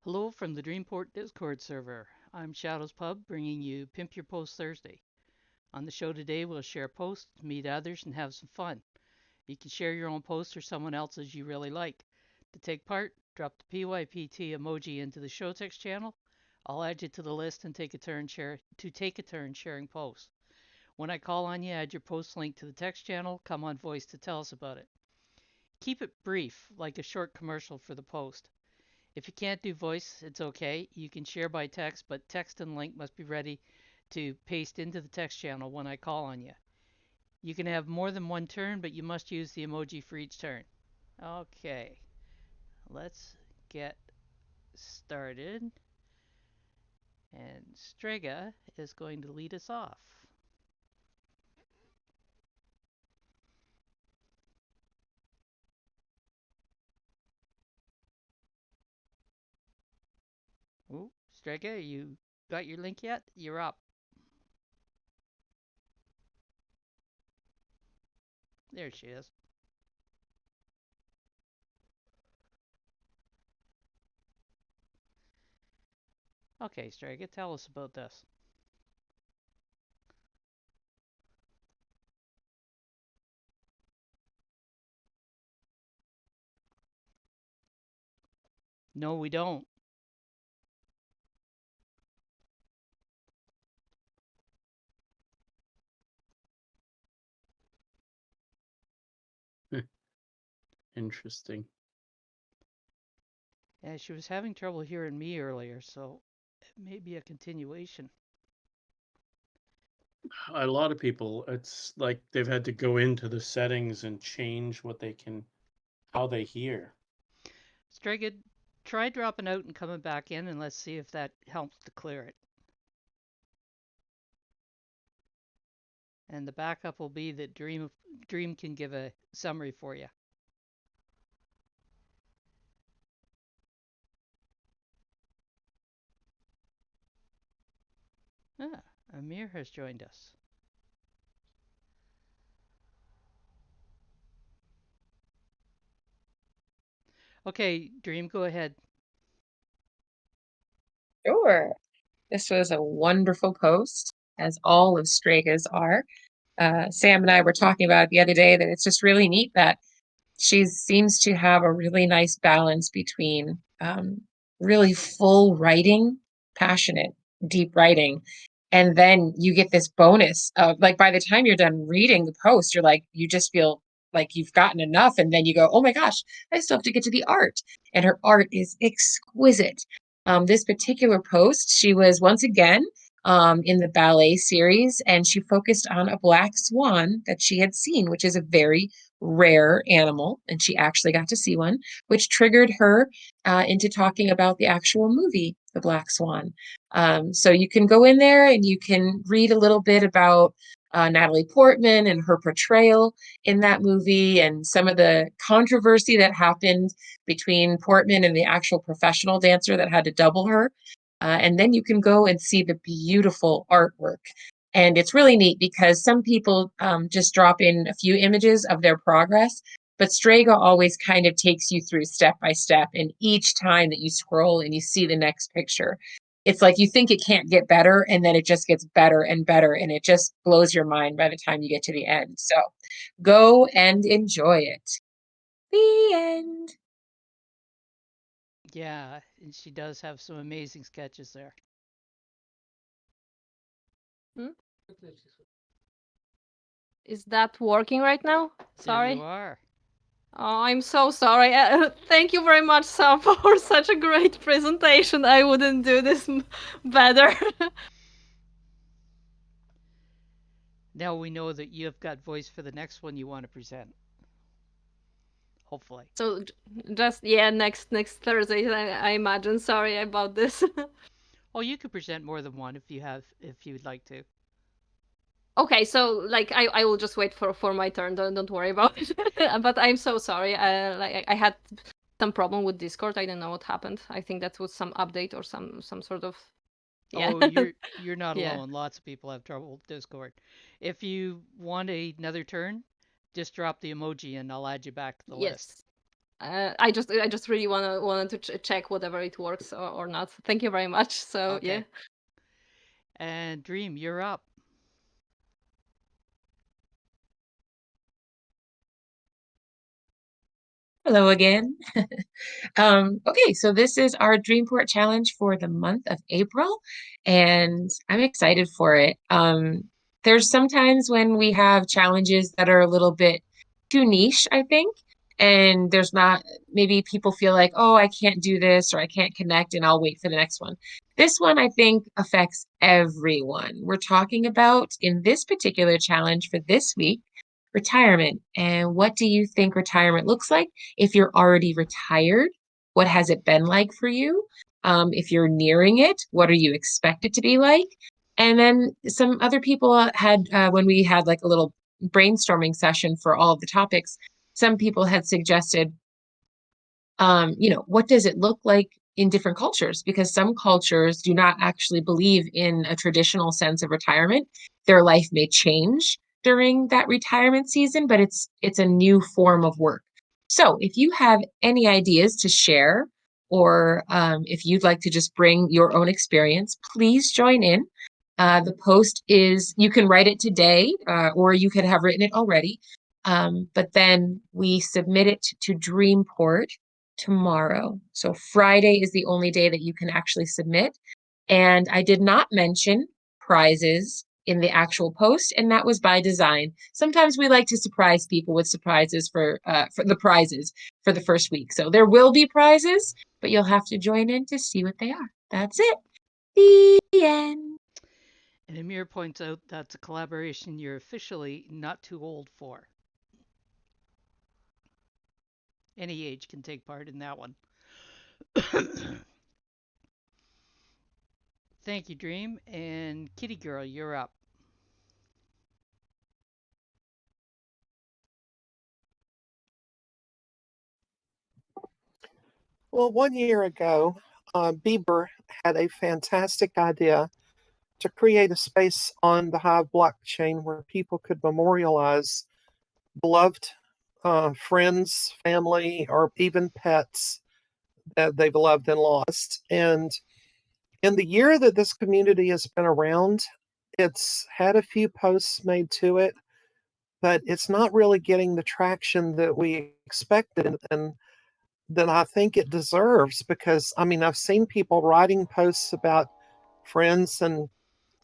Hello from the Dreamport Discord server. I'm Shadow's Pub bringing you Pimp Your Post Thursday. On the show today, we'll share posts, meet others, and have some fun. You can share your own post or someone else's you really like. To take part, drop the PYPT emoji into the show text channel. I'll add you to the list and take a turn sharing posts. When I call on you, add your post link to the text channel. Come on voice to tell us about it. Keep it brief, like a short commercial for the post. If you can't do voice, it's okay. You can share by text, but text and link must be ready to paste into the text channel when I call on you. You can have more than one turn, but you must use the emoji for each turn. Okay, let's get started. And Strega is going to lead us off. Ooh, Strega, you got your link yet? You're up. There she is. Okay, Strega, tell us about this. No, we don't. Interesting. Yeah, she was having trouble hearing me earlier, so it may be a continuation. A lot of people, it's like they've had to go into the settings and change how they hear. Strega, try dropping out and coming back in, and let's see if that helps to clear it. And the backup will be that Dream can give a summary for you. Ah, Amir has joined us. Okay, Dream, go ahead. Sure. This was a wonderful post, as all of Straga's are. Sam and I were talking about it the other day that it's just really neat that she seems to have a really nice balance between really full writing, passionate, deep writing. And then you get this bonus of like by the time you're done reading the post, you're like, you just feel like you've gotten enough. And then you go, oh my gosh, I still have to get to the art. And her art is exquisite. This particular post, she was once again in the ballet series, and she focused on a black swan that she had seen, which is a very rare animal, and she actually got to see one, which triggered her into talking about the actual movie, The Black Swan. So you can go in there and you can read a little bit about Natalie Portman and her portrayal in that movie and some of the controversy that happened between Portman and the actual professional dancer that had to double her. And then you can go and see the beautiful artwork. And it's really neat because some people just drop in a few images of their progress, but Strega always kind of takes you through step by step. And each time that you scroll and you see the next picture, it's like you think it can't get better, and then it just gets better and better, and it just blows your mind by the time you get to the end. So go and enjoy it. The end. Yeah, and she does have some amazing sketches there. Hmm? Is that working right now? There you Sorry. are. Oh, I'm so sorry. Thank you very much, Sam, for such a great presentation. I wouldn't do this better. Now we know that you have got voice for the next one you want to present. Hopefully. So just yeah, next Thursday, I imagine. Sorry about this. Oh, you could present more than one if you'd like to. Okay, so like I will just wait for my turn. Don't worry about it. But I'm so sorry. Like I had some problem with Discord. I don't know what happened. I think that was some update or some sort of yeah. Oh, you're not Yeah. alone. Lots of people have trouble with Discord. If you want another turn, just drop the emoji and I'll add you back to the list. Yes. I just really wanted to check whatever it works or not. Thank you very much. So Okay. yeah. And Dream, you're up. Hello again. Okay, so this is our Dreamport challenge for the month of April, and I'm excited for it. There's sometimes when we have challenges that are a little bit too niche, I think, and there's not, maybe people feel like, oh, I can't do this or I can't connect and I'll wait for the next one. This one, I think, affects everyone. We're talking about, in this particular challenge for this week, retirement. And what do you think retirement looks like? If you're already retired, what has it been like for you? If you're nearing it, what are you expect it to be like? And then some other people had, when we had like a little brainstorming session for all of the topics, some people had suggested, what does it look like in different cultures? Because some cultures do not actually believe in a traditional sense of retirement. Their life may change during that retirement season, but it's a new form of work. So if you have any ideas to share, or if you'd like to just bring your own experience, please join in. The post is, you can write it today, or you could have written it already. But then we submit it to Dreamport tomorrow. So Friday is the only day that you can actually submit. And I did not mention prizes in the actual post, and that was by design. Sometimes we like to surprise people with surprises for the prizes for the first week. So there will be prizes, but you'll have to join in to see what they are. That's it. The end. And Amir points out that's a collaboration you're officially not too old for. Any age can take part in that one. Thank you, Dream. And Kitty Girl, you're up. Well, 1 year ago, Bieber had a fantastic idea to create a space on the Hive blockchain where people could memorialize beloved friends, family, or even pets that they've loved and lost. And in the year that this community has been around, it's had a few posts made to it, but it's not really getting the traction that we expected and that I think it deserves. Because, I mean, I've seen people writing posts about friends and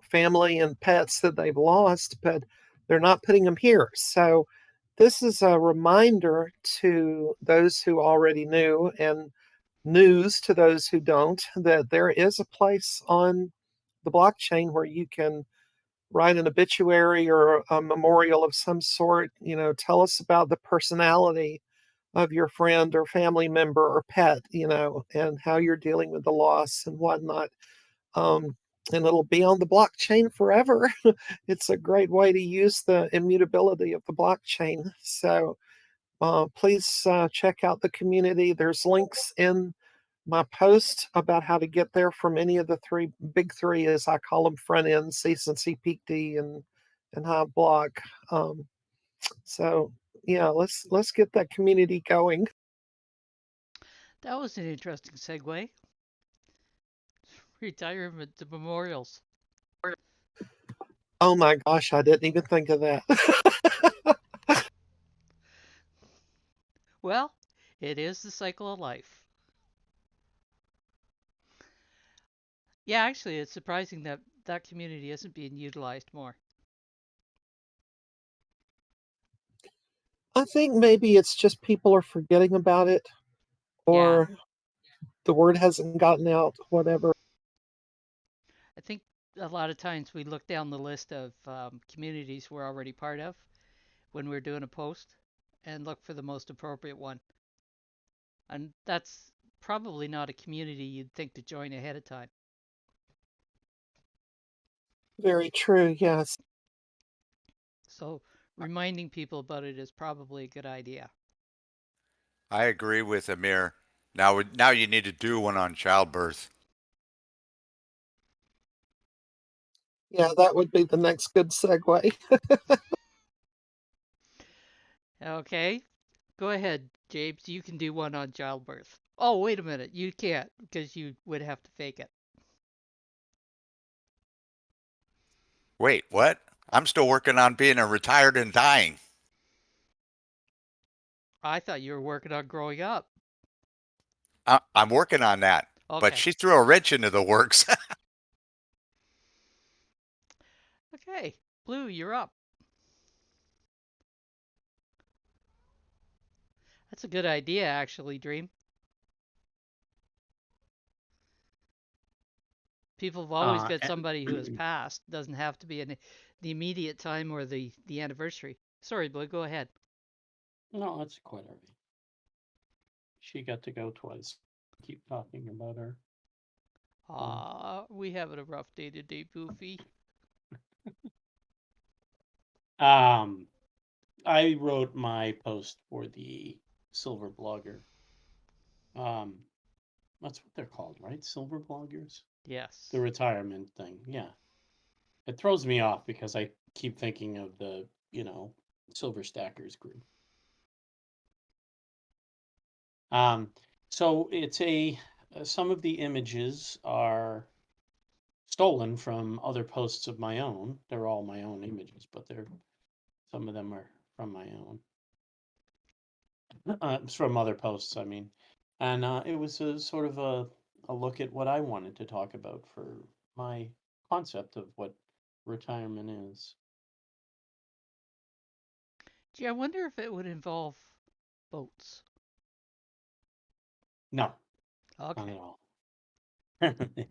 family and pets that they've lost, but they're not putting them here. So this is a reminder to those who already knew, and news to those who don't, that there is a place on the blockchain where you can write an obituary or a memorial of some sort. Tell us about the personality of your friend or family member or pet, and how you're dealing with the loss and whatnot. Um, and it'll be on the blockchain forever. It's a great way to use the immutability of the blockchain. So please check out the community. There's links in my post about how to get there from any of the big three, as I call them, front end, CPT, and Hive Block. So yeah, let's get that community going. That was an interesting segue. Retirement to memorials. Oh my gosh, I didn't even think of that. Well, it is the cycle of life. Yeah, actually, it's surprising that that community isn't being utilized more. I think maybe it's just people are forgetting about it, Yeah, or the word hasn't gotten out, whatever. I think a lot of times we look down the list of communities we're already part of when we're doing a post and look for the most appropriate one. And that's probably not a community you'd think to join ahead of time. Very true, yes. So reminding people about it is probably a good idea. I agree with Amir. Now you need to do one on childbirth. Yeah, that would be the next good segue. Okay, go ahead, James, you can do one on childbirth. Oh, wait a minute. You can't because you would have to fake it. Wait, what? I'm still working on being a retired and dying. I thought you were working on growing up. I'm working on that, but Okay. she threw a wrench into the works. Okay. Blue, you're up. That's a good idea, actually, Dream. People have always got somebody who has passed. Doesn't have to be in the immediate time or the anniversary. Sorry, Blue, go ahead. No, that's quite all right. She got to go twice. Keep talking about her. We having a rough day today, Poofy. I wrote my post for the Silver Blogger. That's what they're called, right? Silver Bloggers? Yes. The retirement thing, yeah. It throws me off because I keep thinking of the, Silver Stackers group. So it's some of the images are stolen from other posts of my own. They're all my own images, but some of them are from my own. It's from other posts, I mean. And it was a sort of a look at what I wanted to talk about for my concept of what retirement is. Gee, I wonder if it would involve boats. No, not Okay, at all.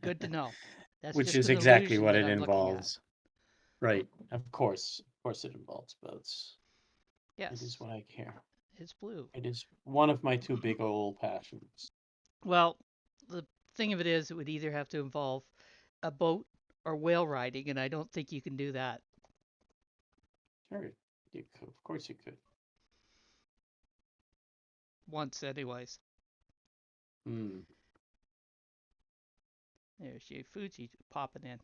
good to know. That's Which just is an exactly illusion what that it I'm looking at. involves. Right. Of course it involves boats. It is Yes, what I care. it's blue. It is one of my two big old passions. Well, the thing of it is, it would either have to involve a boat or whale riding, and I don't think you can do that Sure, you could. Of course you could. once, anyways. Hmm. There's Fuji popping in.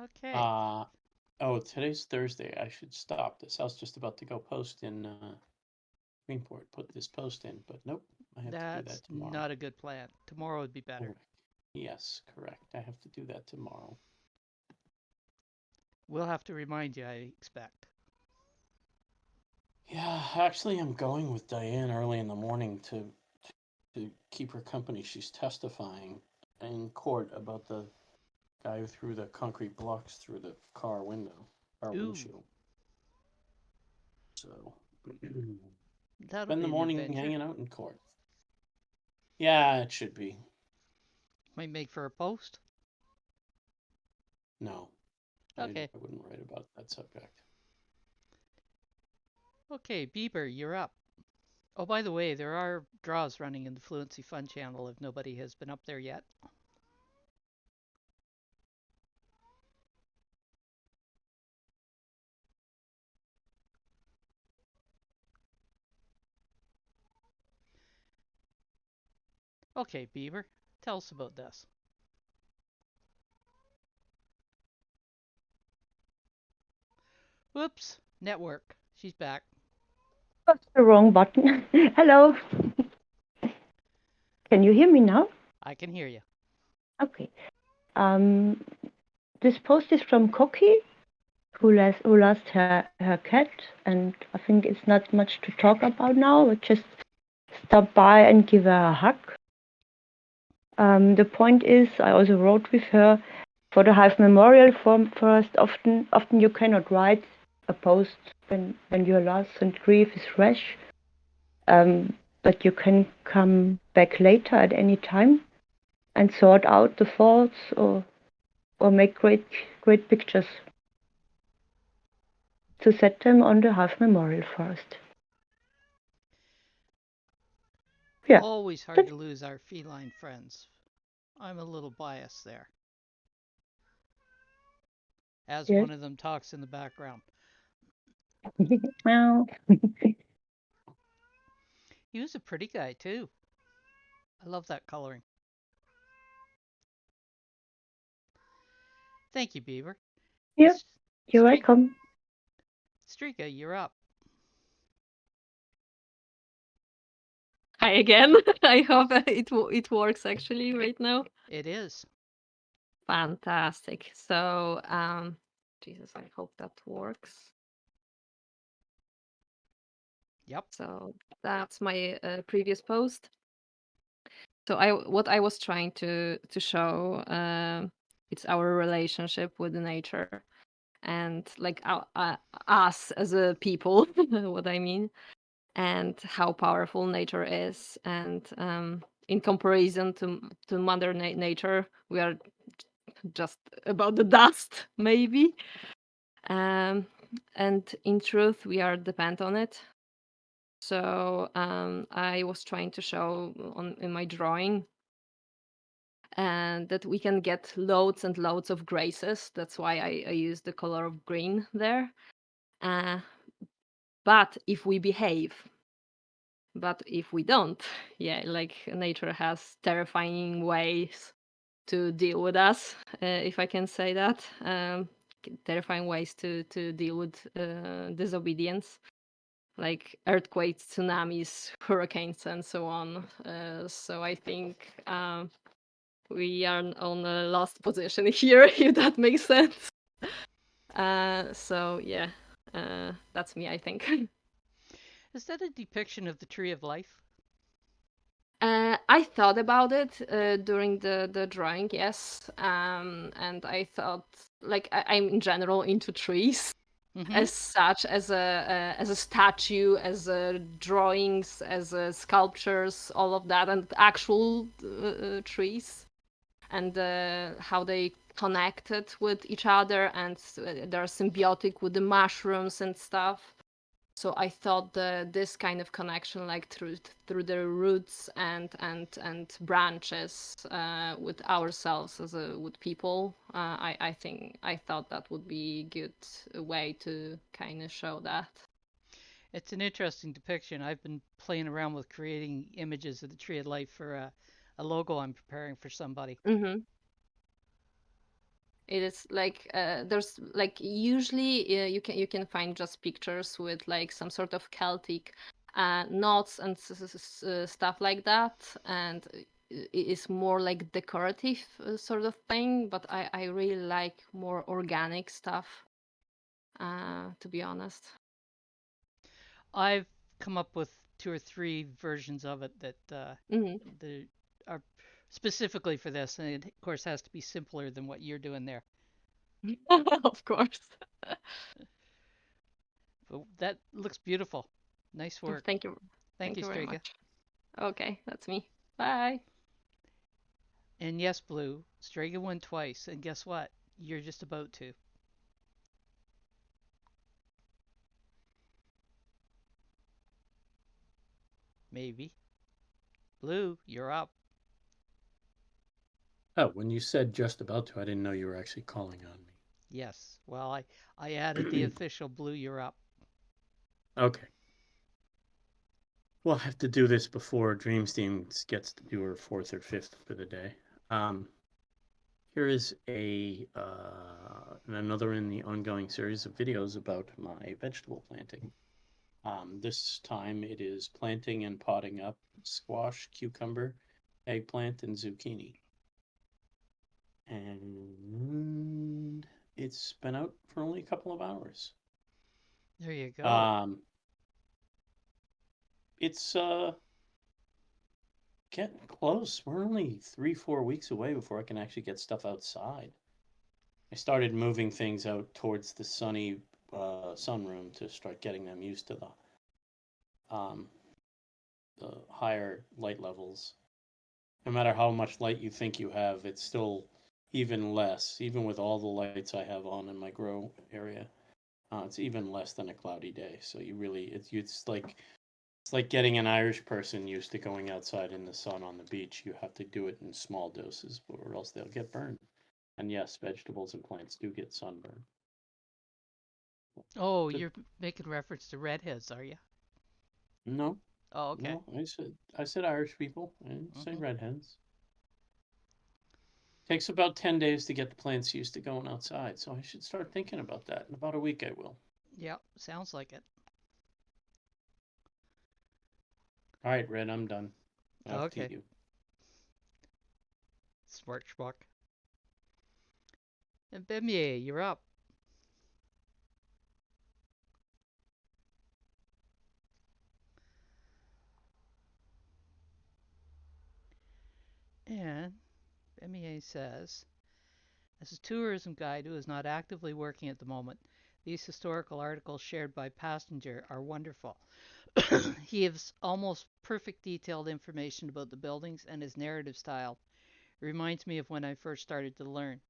Okay, Oh, today's Thursday. I should stop this. I was just about to go post in Greenport, put this post in, but nope, I have to do that's that tomorrow. not a good plan. Tomorrow would be better. Correct. Yes, correct. I have to do that tomorrow. We'll have to remind you, I expect. Yeah, actually, I'm going with Diane early in the morning to keep her company. She's testifying in court about the guy who threw the concrete blocks through the car Ooh, windshield. So that'll spend be the an morning adventure. hanging out in court. Yeah, it should be. Might make for a post. No, Okay. I wouldn't write about that subject. Okay, Bieber, you're up. Oh, by the way, there are draws running in the Fluency Fun channel if nobody has been up there yet. Okay, Bieber, tell us about this. Whoops, network. She's back. That's the wrong button. Hello. Can you hear me now? I can hear you. Okay. This post is from Cookie, who lost her cat, and I think it's not much to talk about now. We just stop by and give her a hug. The point is, I also wrote with her for the Hive Memorial Forest. Often you cannot write a post when your loss and grief is fresh. But you can come back later at any time and sort out the faults or make great pictures to set them on the Hive Memorial Forest. Yeah. Always hard to lose our feline friends. I'm a little biased there. As Yes. one of them talks in the background. Meow. He was a pretty guy, too. I love that coloring. Thank you, Bieber. Yep, you're Streak, welcome. Streaka, you're up. Hi again. I hope it works actually right now. It is. Fantastic. So, Jesus, I hope that works. Yep. So that's my previous post. So what I was trying to show, it's our relationship with the nature, and like us as a people, what I mean, and how powerful nature is, and in comparison to Mother Nature, we are just about the dust, maybe. Um, and in truth, we are dependent on it. So I was trying to show in my drawing and that we can get loads and loads of graces. That's why I use the color of green there. Uh, but if we behave, but if we don't, yeah, like nature has terrifying ways to deal with us, if I can say that. Terrifying ways to deal with disobedience, like earthquakes, tsunamis, hurricanes, and so on. So I think we are on a last position here, if that makes sense. So yeah, that's me, I think. Is that a depiction of the tree of life? I thought about it during the drawing, yes. And I thought, like, I'm in general into trees Mm-hmm. as such, as a statue, as drawings, as sculptures, all of that, and actual trees, and how they connected with each other, and they're symbiotic with the mushrooms and stuff. So I thought this kind of connection, like through the roots and branches with ourselves as with people, I think I thought that would be a good way to kind of show that. It's an interesting depiction. I've been playing around with creating images of the tree of life for a logo I'm preparing for somebody. Mm-hmm. It is like there's like usually you can find just pictures with like some sort of Celtic knots and stuff like that, and it is more like decorative sort of thing. But I really like more organic stuff, to be honest. I've come up with 2 or 3 versions of it that Hmm. the are specifically for this, and it of course has to be simpler than what you're doing there. Of course. But that looks beautiful. Nice work. Thank you. Thank Thank you, you very Strega. much. Okay, that's me. Bye. And yes, Blue, Strega won twice, and guess what? You're just about to. Maybe. Blue, you're up. Oh, when you said just about to, I didn't know you were actually calling on me. Yes. Well, I added the official Blue, you're up. Okay. We'll have to do this before Dreamsteam gets to do her 4th or 5th for the day. Here is another in the ongoing series of videos about my vegetable planting. This time it is planting and potting up squash, cucumber, eggplant, and zucchini. And it's been out for only a couple of hours. There you go. It's getting close. We're only 3-4 weeks away before I can actually get stuff outside. I started moving things out towards the sunny sunroom to start getting them used to the higher light levels. No matter how much light you think you have, it's still even less. Even with all the lights I have on in my grow area, it's even less than a cloudy day. So you really, it's like getting an Irish person used to going outside in the sun on the beach. You have to do it in small doses, or else they'll get burned. And yes, vegetables and plants do get sunburn. Oh, The- you're making reference to redheads, are you? No, Oh, okay. no, I said Irish people. I didn't say Hmm. redheads. Takes about 10 days to get the plants used to going outside, so I should start thinking about that. In about a week, I will. Yep, sounds like it. All right, Red, I'm done. Off to Okay, you. smart schmuck. And Bemier, you're up. And Bemier says, as a tourism guide who is not actively working at the moment, these historical articles shared by Passenger are wonderful. He gives almost perfect detailed information about the buildings, and his narrative style reminds me of when I first started to learn.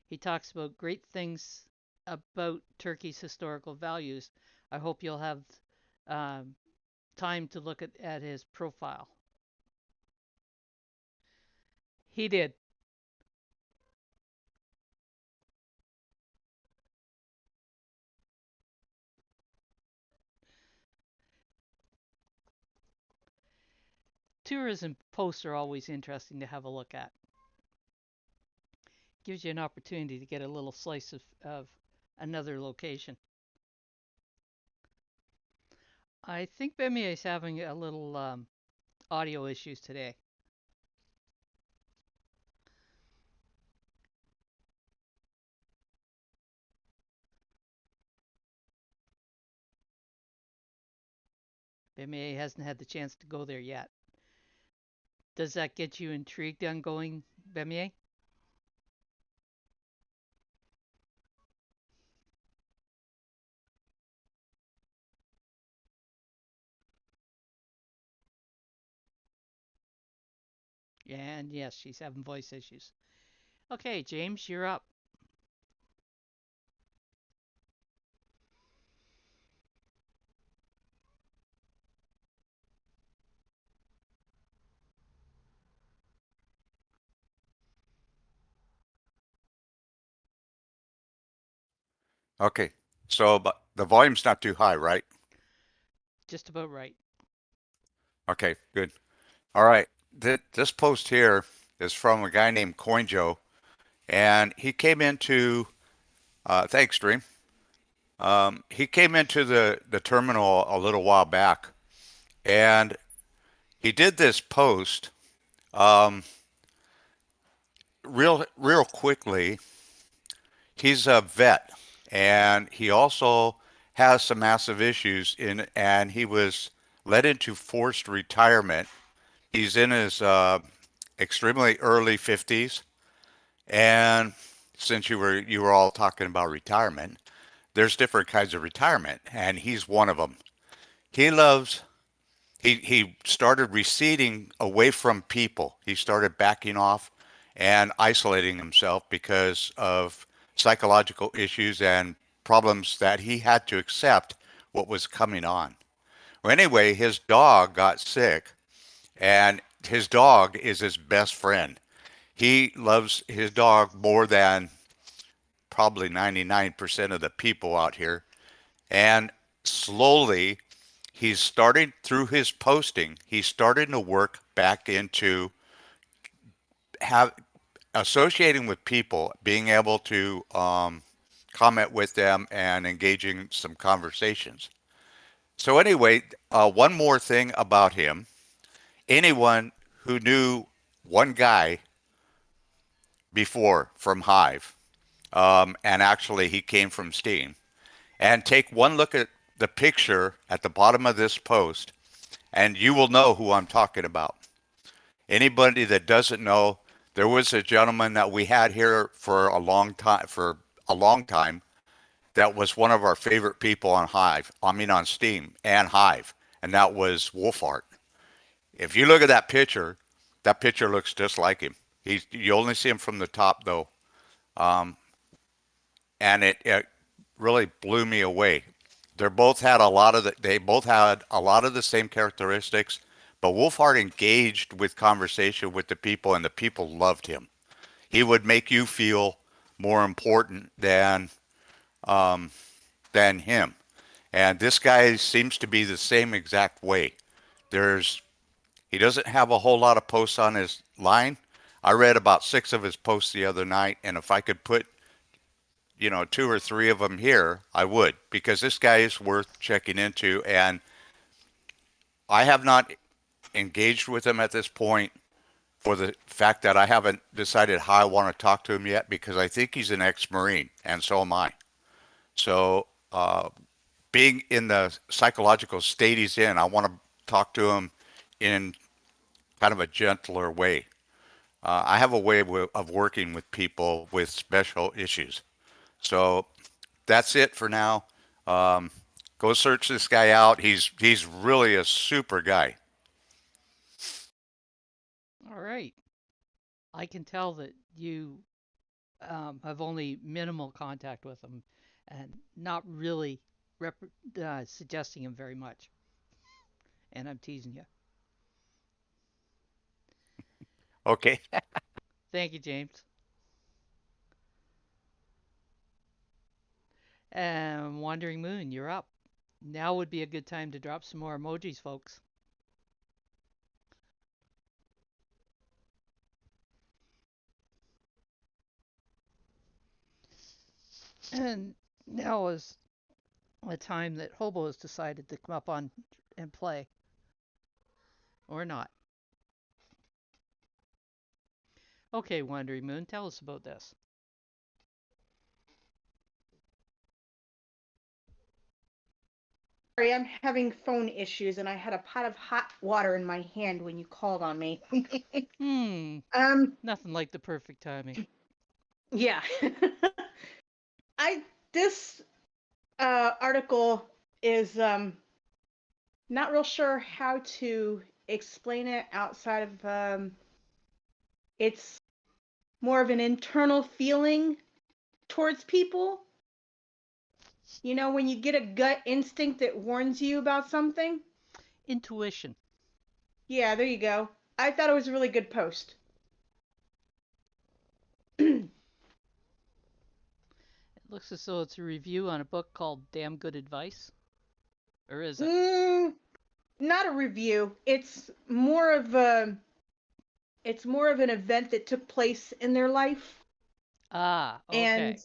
He talks about great things about Turkey's historical values. I hope you'll have um, time to look at his profile. He did. Tourism posts are always interesting to have a look at. Gives you an opportunity to get a little slice of another location. I think Bemier is having a little audio issues today. Bemier hasn't had the chance to go there yet. Does that get you intrigued on going, Bemier? And yes, she's having voice issues. Okay, James, you're up. Okay. So, but the volume's not too high, right? Just about right. Okay, good. All right. This post here is from a guy named CoinJoe, and he came into, thanks, Dream. He came into the terminal a little while back, and he did this post um, real quickly. He's a vet, and he also has some massive issues and he was led into forced retirement. He's in his extremely early 50s, and since you were all talking about retirement, there's different kinds of retirement, and he's one of them. He loves he started receding away from people. He started backing off and isolating himself because of psychological issues and problems that he had to accept what was coming on. Well, anyway, his dog got sick, and his dog is his best friend. He loves his dog more than probably 99% of the people out here. And slowly, he's starting through his posting, he's starting to work back into have associating with people, being able to comment with them and engaging some conversations. So anyway, one more thing about him. Anyone who knew one guy before from Hive, and actually he came from Steam, and take one look at the picture at the bottom of this post, and you will know who I'm talking about. Anybody that doesn't know, there was a gentleman that we had here for a long time that was one of our favorite people on Hive. I mean on Steam and Hive, and that was Wolfart. If you look at that picture looks just like him. You only see him from the top though, and it really blew me away. They both had a lot of the same characteristics, but Wolfhard engaged with conversation with the people, and the people loved him. He would make you feel more important than him. And this guy seems to be the same exact way. There's he doesn't have a whole lot of posts on his line. I read about 6 of his posts the other night, and if I could put, 2 or 3 of them here, I would, because this guy is worth checking into. And I have not engaged with him at this point for the fact that I haven't decided how I want to talk to him yet, because I think he's an ex-Marine, and so am I. So, being in the psychological state he's in, I want to talk to him in kind of a gentler way. I have a way of working with people with special issues. So that's it for now. Um, Go search this guy out. He's really a super guy. All right. I can tell that you have only minimal contact with him and not really suggesting him very much. And I'm teasing you. Okay. Thank you, James. And Wandering Moon, you're up. Now would be a good time to drop some more emojis, folks. And now is a time that Hobo has decided to come up on and play. Or not. Okay, Wandering Moon, tell us about this. Sorry, I'm having phone issues and I had a pot of hot water in my hand when you called on me. Nothing like the perfect timing. Yeah. This article is not real sure how to explain it outside of it's more of an internal feeling towards people. You know, when you get a gut instinct that warns you about something? Intuition. Yeah, there you go. I thought it was a really good post. It looks as though it's a review on a book called Damn Good Advice. Or is it? Not a review. It's more of an event that took place in their life. Ah, okay.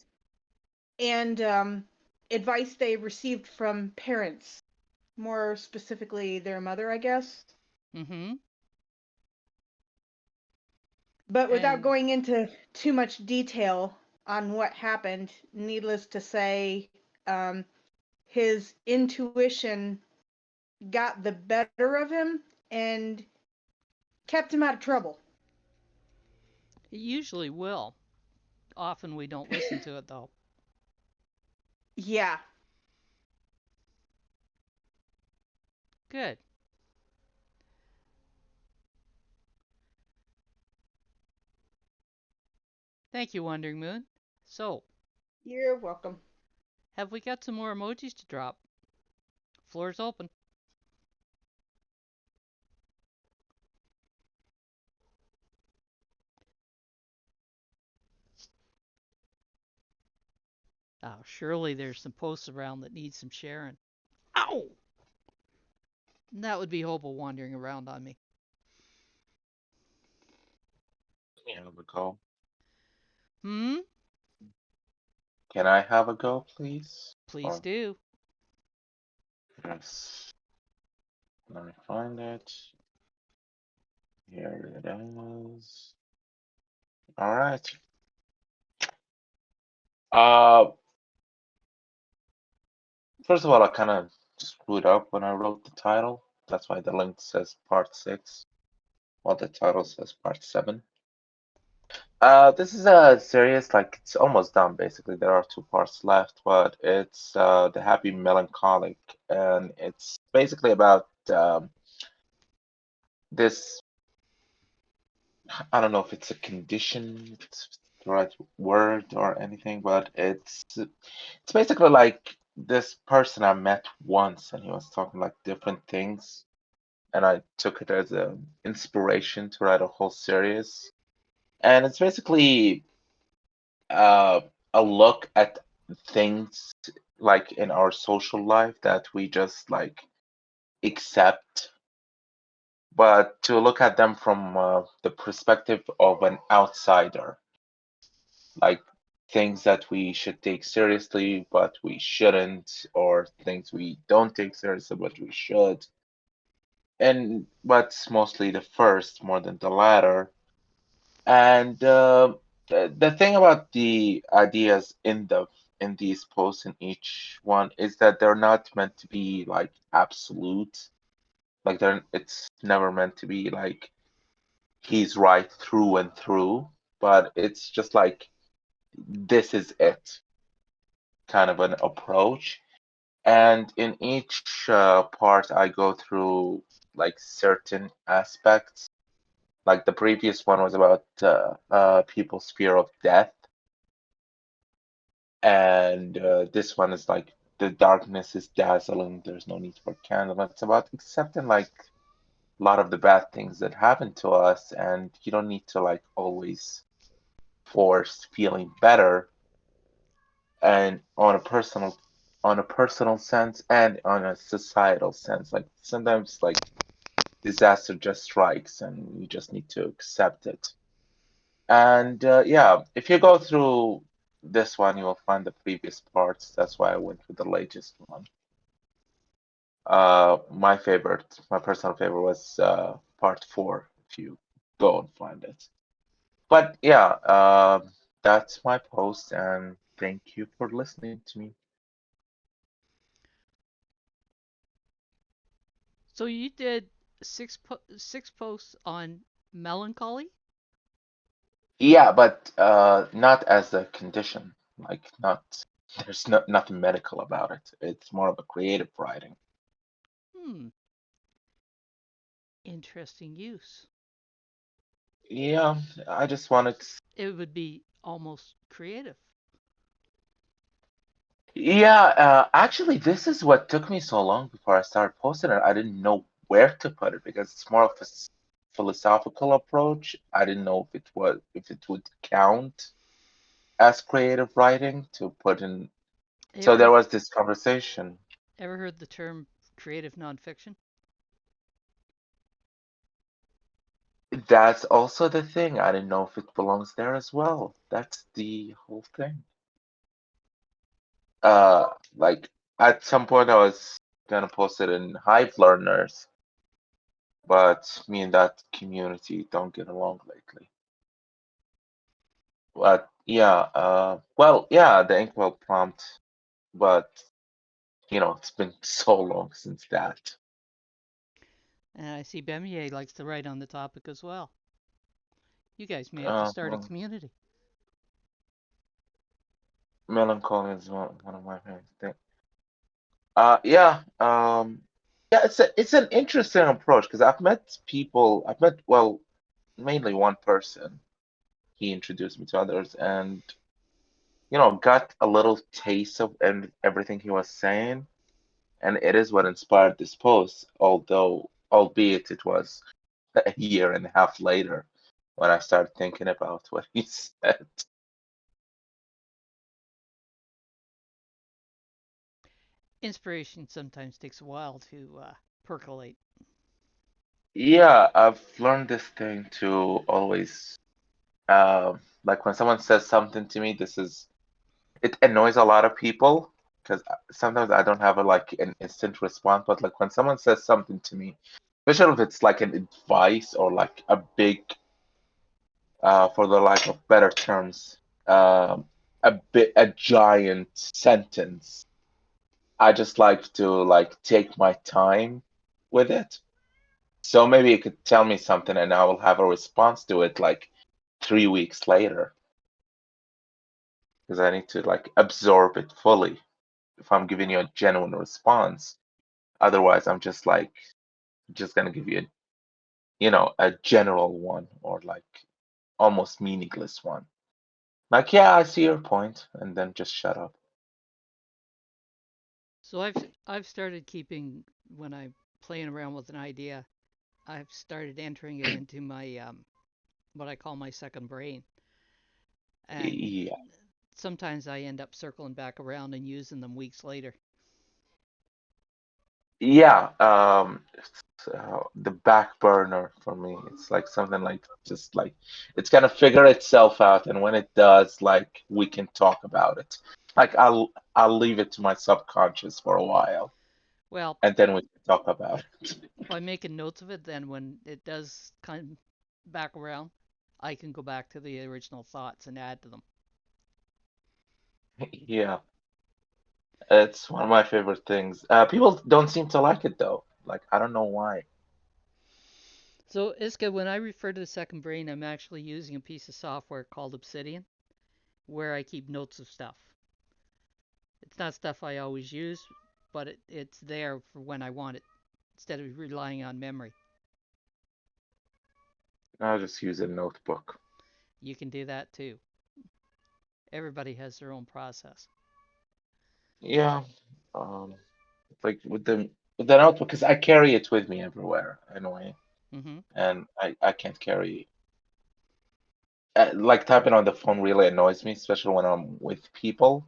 And advice they received from parents, more specifically their mother, I guess. Mm-hmm. But without And going into too much detail on what happened, needless to say, his intuition got the better of him and kept him out of trouble. it usually will. Often we don't listen to it, though. Yeah. Good. Thank you, Wandering Moon. So, You're welcome. have we got some more emojis to drop? Floor's open. Oh, surely there's some posts around that need some sharing. Ow! That would be Hobo wandering around on me. Can I have a go? Hmm? Can I have a go, please? Please do. Yes. Let me find it. Here it is. All right. Uh, First of all, I kind of just screwed up when I wrote the title. That's why the link says part 6, while the title says part 7. This is a series, like it's almost done basically. There are 2 parts left, but it's The Happy Melancholic, and it's basically about this. I don't know if it's a condition, it's the right word or anything, but it's basically like this person I met once, and he was talking like different things, and I took it as an inspiration to write a whole series. And it's basically uh, a look at things like in our social life that we just like accept but to look at them from the perspective of an outsider, like things that we should take seriously but we shouldn't, or things we don't take seriously but we should. And but mostly the first more than the latter. And the thing about the ideas in these posts in each one is that they're not meant to be like absolute. Like it's never meant to be like he's right through and through, but it's just like this is it kind of an approach. And in each part, I go through like certain aspects. Like the previous one was about people's fear of death, and this one is like the darkness is dazzling. There's no need for candle. It's about accepting like a lot of the bad things that happen to us, and you don't need to like always force feeling better. And on a personal sense and on a societal sense, like sometimes like disaster just strikes and you just need to accept it. And yeah, if you go through this one, you will find the previous parts. That's why I went with the latest one. My personal favorite was part 4, if you go and find it. But yeah, that's my post, and thank you for listening to me. So you did six posts on melancholy? Yeah, but not as a condition. Like not there's nothing medical about it. It's more of a creative writing. Hmm, interesting use. Yeah, I just wanted It would be almost creative. yeah, actually this is what took me so long before I started posting it. I didn't know where to put it because it's more of a philosophical approach. I didn't know if it would count as creative writing to put in. So there Ever was this conversation. ever heard the term creative nonfiction? That's also the thing. I didn't know if it belongs there as well. That's the whole thing. Like at some point I was gonna post it in Hive Learners, but me and that community don't get along lately. But yeah, well, yeah, the Inkwell prompt, but it's been so long since that. And I see Bemier likes to write on the topic as well. You guys may have to start a Well, community. melancholy is one of my favorite things. Yeah, yeah, it's an interesting approach because I've met well mainly one person. He introduced me to others, and got a little taste of everything he was saying, and it is what inspired this post. Albeit it was a year and a half later when I started thinking about what he said. Inspiration sometimes takes a while to percolate. Yeah, I've learned this thing to always, like when someone says something to me, it annoys a lot of people because sometimes I don't have like an instant response. But like when someone says something to me, especially if it's like an advice or like a big, for the lack of better terms, um, a giant sentence, I just like to like take my time with it. So maybe you could tell me something and I will have a response to it like 3 weeks later because I need to like absorb it fully if I'm giving you a genuine response. Otherwise, I'm just gonna give you a general one or like almost meaningless one. Like, yeah, I see your point, and then just shut up. So I've started keeping when I'm playing around with an idea, I've started entering it into my what I call my second brain. And Yeah, sometimes I end up circling back around and using them weeks later. yeah. the back burner for me. It's like something like just like it's gonna figure itself out, and when it does, like we can talk about it. Like I'll leave it to my subconscious for a while, Well, and then we can talk about it. by making notes of it, then when it does come back around, I can go back to the original thoughts and add to them. Yeah, it's one of my favorite things. People don't seem to like it though. Like I don't know why. So, Iska, when I refer to the second brain, I'm actually using a piece of software called Obsidian, where I keep notes of stuff. It's not stuff I always use, but it's there for when I want it, instead of relying on memory. I'll just use a notebook. You can do that too. Everybody has their own process. Yeah, um, like with the notebook, because I carry it with me everywhere anyway, Mm-hmm. and I can't carry like typing on the phone really annoys me, especially when I'm with people.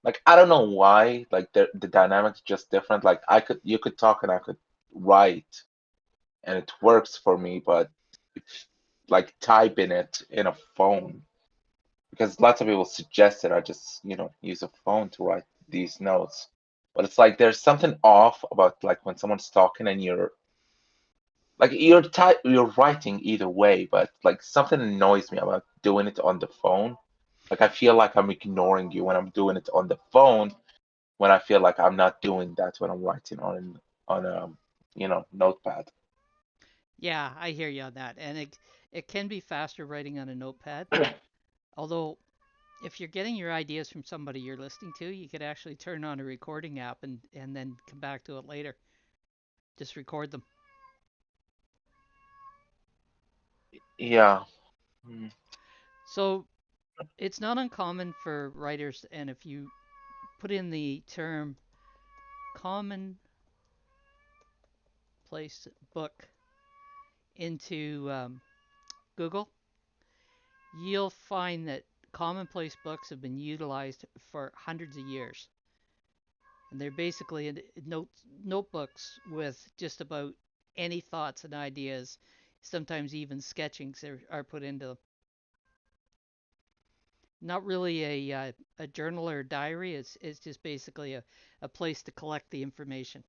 Like I don't know why, like the dynamics just different. Like you could talk and I could write, and it works for me, but it's like typing it in a phone because lots of people suggested I just use a phone to write these notes. But it's like there's something off about like when someone's talking and you're writing either way, but like something annoys me about doing it on the phone. Like I feel like I'm ignoring you when I'm doing it on the phone, when I feel like I'm not doing that when I'm writing on a notepad. Yeah, I hear you on that. And it can be faster writing on a notepad. Although, if you're getting your ideas from somebody you're listening to, you could actually turn on a recording app and then come back to it later. Just record them. Yeah. Mm. So, it's not uncommon for writers, and if you put in the term commonplace book into Google, you'll find that commonplace books have been utilized for hundreds of years. And they're basically notebooks with just about any thoughts and ideas. Sometimes even sketchings are put into them. Not really a journal or a diary. It's just basically a place to collect the information.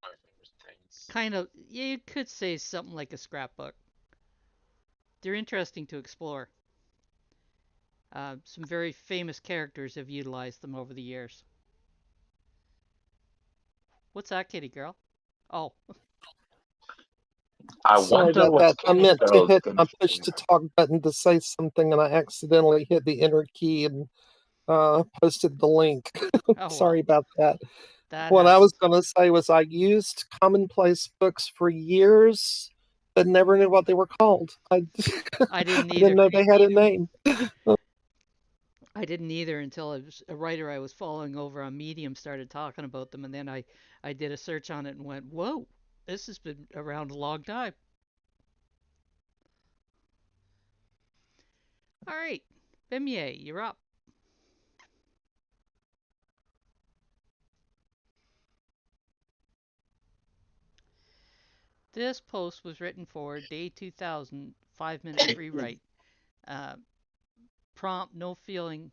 My favorite things. Kind of, you could say something like a scrapbook. They're interesting to explore. Some very famous characters have utilized them over the years. What's that, kitty girl? Oh, I Sorry wonder about what that. I Skinny meant to Girl's hit gonna my push say to now. talk button to say something and I accidentally hit the enter key and posted the link. oh Sorry well, about that. that What I was happens. going to say was I used commonplace books for years, but never knew what they were called. I, I didn't I didn't either. know they had a name. I didn't either until a writer I was following over on Medium started talking about them, and then I did a search on it and went, whoa, this has been around a long time. All right, Bemier, you're up. This post was written for day 2000, 5 minute free write. Uh, Prompt, no feeling.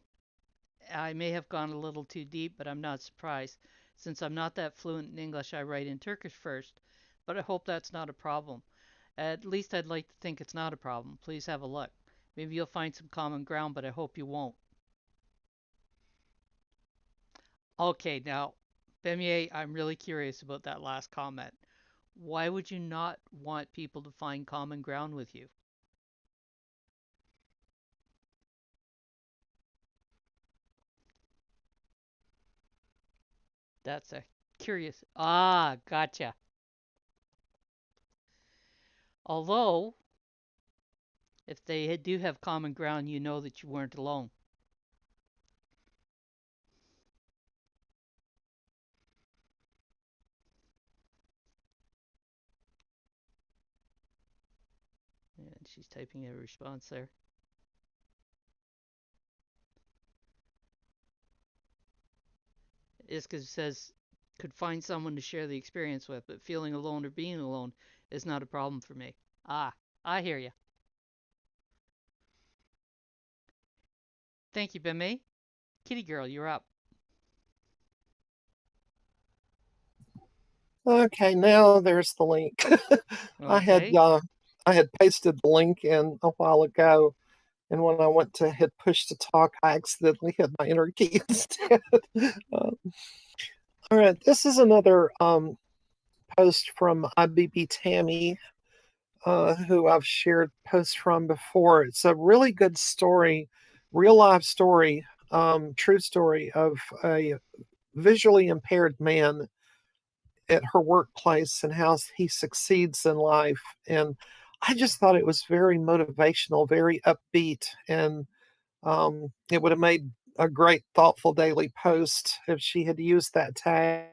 I may have gone a little too deep, but I'm not surprised. Since I'm not that fluent in English, I write in Turkish first, but I hope that's not a problem. At least I'd like to think it's not a problem. Please have a look. Maybe you'll find some common ground, but I hope you won't. Okay, now, Bemier, I'm really curious about that last comment. Why would you not want people to find common ground with you? That's a curious. Ah, gotcha. Although, if they do have common ground, you know that you weren't alone. And she's typing a response there. is because it says could find someone to share the experience with, but feeling alone or being alone is not a problem for me. Ah, I hear you. Thank you, Beme. Kitty girl, you're up. Okay, now there's the link. I had Okay. I had pasted the link in a while ago, and when I went to hit push to talk, I accidentally hit my enter key instead. All right, this is another post from IBB Tammy, who I've shared posts from before. It's a really good story, real life story, true story of a visually impaired man at her workplace and how he succeeds in life. And I just thought it was very motivational, very upbeat, and it would have made a great thoughtful daily post if she had used that tag.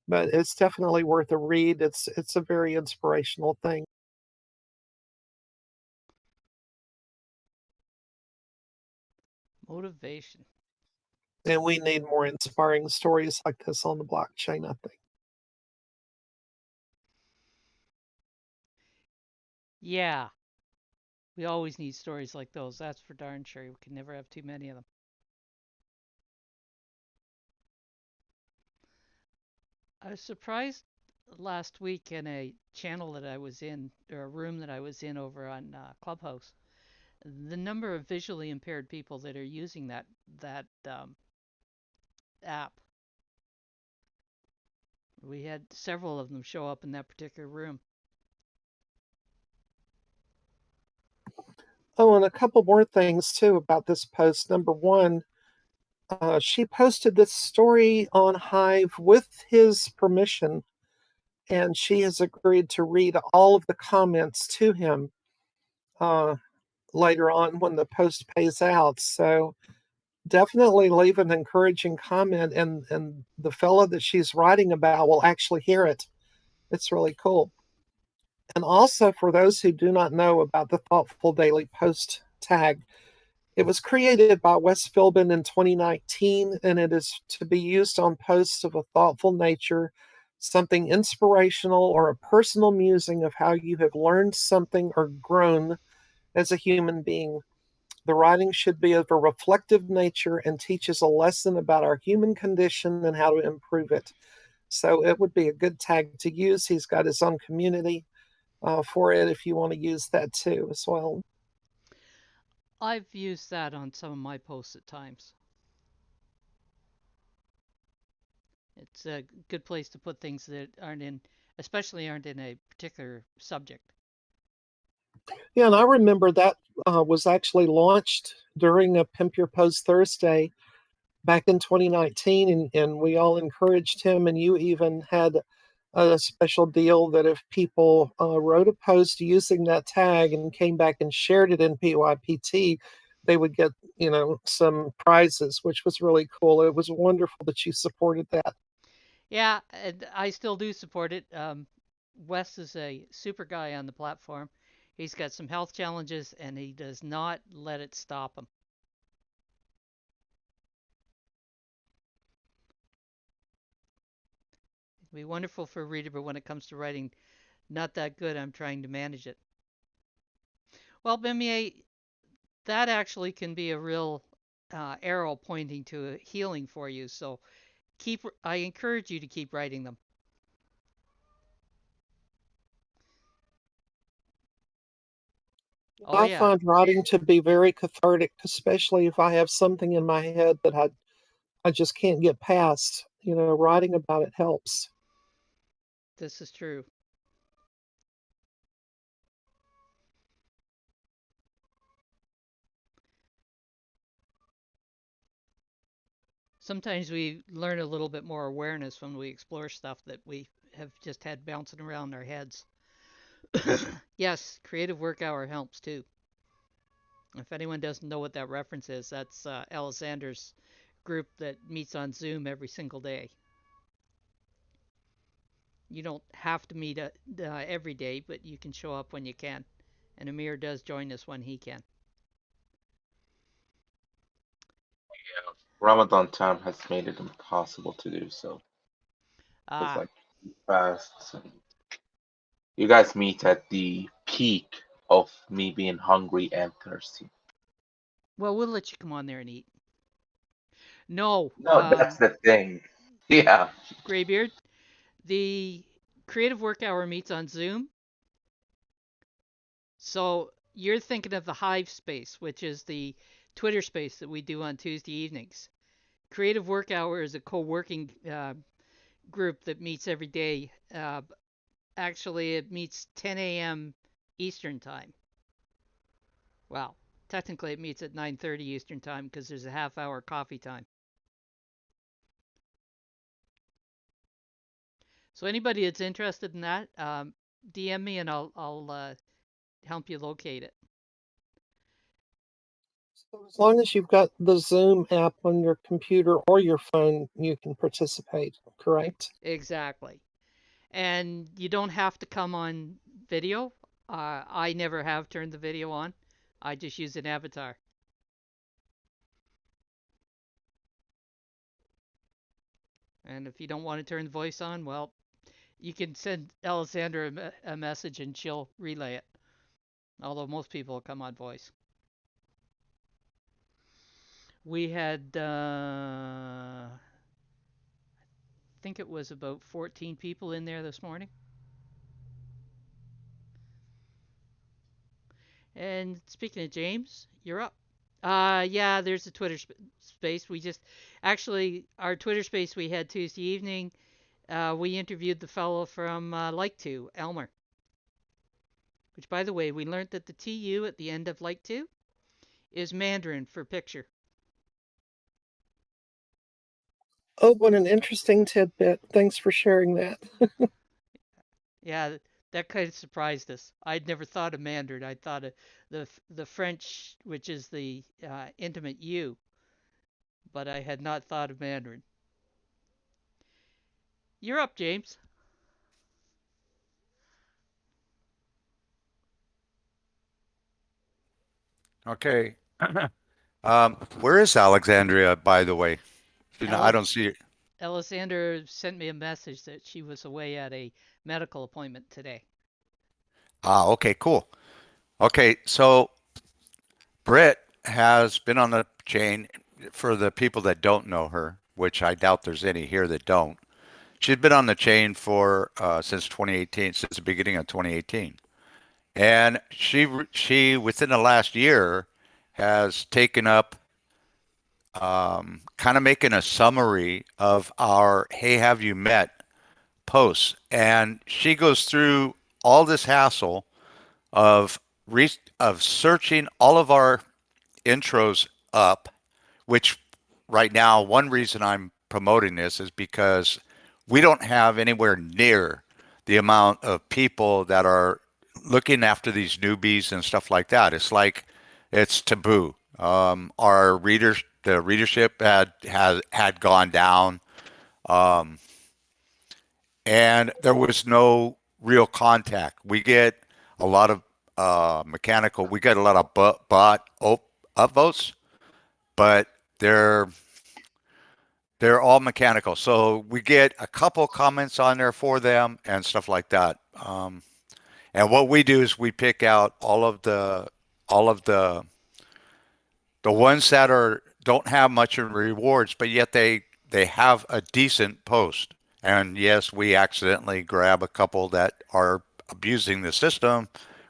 But it's definitely worth a read. It's a very inspirational thing. Motivation. And we need more inspiring stories like this on the blockchain, I think. Yeah, we always need stories like those. That's for darn sure. We can never have too many of them. I was surprised last week in a channel that I was in, or a room that I was in over on Clubhouse, the number of visually impaired people that are using that app. We had several of them show up in that particular room. Oh, and a couple more things too about this post. Number one, she posted this story on Hive with his permission, and she has agreed to read all of the comments to him uh, later on when the post pays out. So definitely leave an encouraging comment, and the fellow that she's writing about will actually hear it. It's really cool. And also, for those who do not know about the Thoughtful Daily Post tag, it was created by Wes Philbin in 2019, and it is to be used on posts of a thoughtful nature, something inspirational, or a personal musing of how you have learned something or grown as a human being. The writing should be of a reflective nature and teaches a lesson about our human condition and how to improve it. So it would be a good tag to use. He's got his own community for it if you want to use that too as well. I've used that on some of my posts at times. It's a good place to put things that aren't in, especially aren't in a particular subject. Yeah, and I remember that was actually launched during a Pimp Your Post Thursday back in 2019, and we all encouraged him. And you even had a special deal that if people wrote a post using that tag and came back and shared it in PYPT, they would get, some prizes, which was really cool. It was wonderful that you supported that. Yeah, and I still do support it. Wes is a super guy on the platform. He's got some health challenges and he does not let it stop him. It'd be wonderful for a reader, but when it comes to writing, not that good. I'm trying to manage it. Well, Bimier, that actually can be a real arrow pointing to a healing for you. So I encourage you to keep writing them. Oh I yeah, find writing to be very cathartic, especially if I have something in my head that I just can't get past. Writing about it helps. this is true. Sometimes we learn a little bit more awareness when we explore stuff that we have just had bouncing around our heads. Yes, creative work hour helps too. If anyone doesn't know what that reference is, that's Alexander's group that meets on Zoom every single day. You don't have to meet every day, but you can show up when you can. And Amir does join us when he can. Ramadan time has made it impossible to do so. It's Ah, like fasts, and you guys meet at the peak of me being hungry and thirsty. well, we'll let you come on there and eat. No, No, that's the thing. Yeah. Graybeard, the creative work hour meets on Zoom. So you're thinking of the Hive space, which is the Twitter space that we do on Tuesday evenings. Creative work hour is a co-working group that meets every day. Actually, it meets 10 a.m. Eastern time. Well, technically it meets at 9:30 Eastern time because there's a half hour coffee time. So anybody that's interested in that, DM me and I'll help you locate it. So as long as you've got the Zoom app on your computer or your phone, you can participate, correct? Exactly. And you don't have to come on video. I never have turned the video on. I just use an avatar. And if you don't want to turn the voice on, well, you can send Alessandra a message and she'll relay it. Although most people will come on voice. We had, I think it was about 14 people in there this morning. And speaking of James, you're up. Yeah, there's a Twitter space. We just actually our Twitter space we had Tuesday evening. We interviewed the fellow from Like To, Elmer. Which, by the way, we learned that the TU at the end of Like To is Mandarin for picture. Oh, what an interesting tidbit. Thanks for sharing that. Yeah, that kind of surprised us. I'd never thought of Mandarin. I thought of the French, which is the intimate U, but I had not thought of Mandarin. You're up, James. Okay. Where is Alexandria, by the way? I Al don't see it. Alessander sent me a message that she was away at a medical appointment today. Ah, okay, cool. Okay, so Britt has been on the chain for the people that don't know her, which I doubt there's any here that don't. She's been on the chain for since 2018, since the beginning of 2018, and she within the last year has taken up kind of making a summary of our "Hey, have you met?" posts, and she goes through all this hassle of of searching all of our intros up, which right now, one reason I'm promoting this is because we don't have anywhere near the amount of people that are looking after these newbies and stuff like that. It's like it's taboo. Our readers, the readership had gone down, um, and there was no real contact. We get a lot of mechanical. We get a lot of bot upvotes, but they're they're all mechanical. So we get a couple comments on there for them and stuff like that. And what we do is we pick out all of the ones that are don't have much in rewards, but yet they have a decent post. And yes, we accidentally grab a couple that are abusing the system,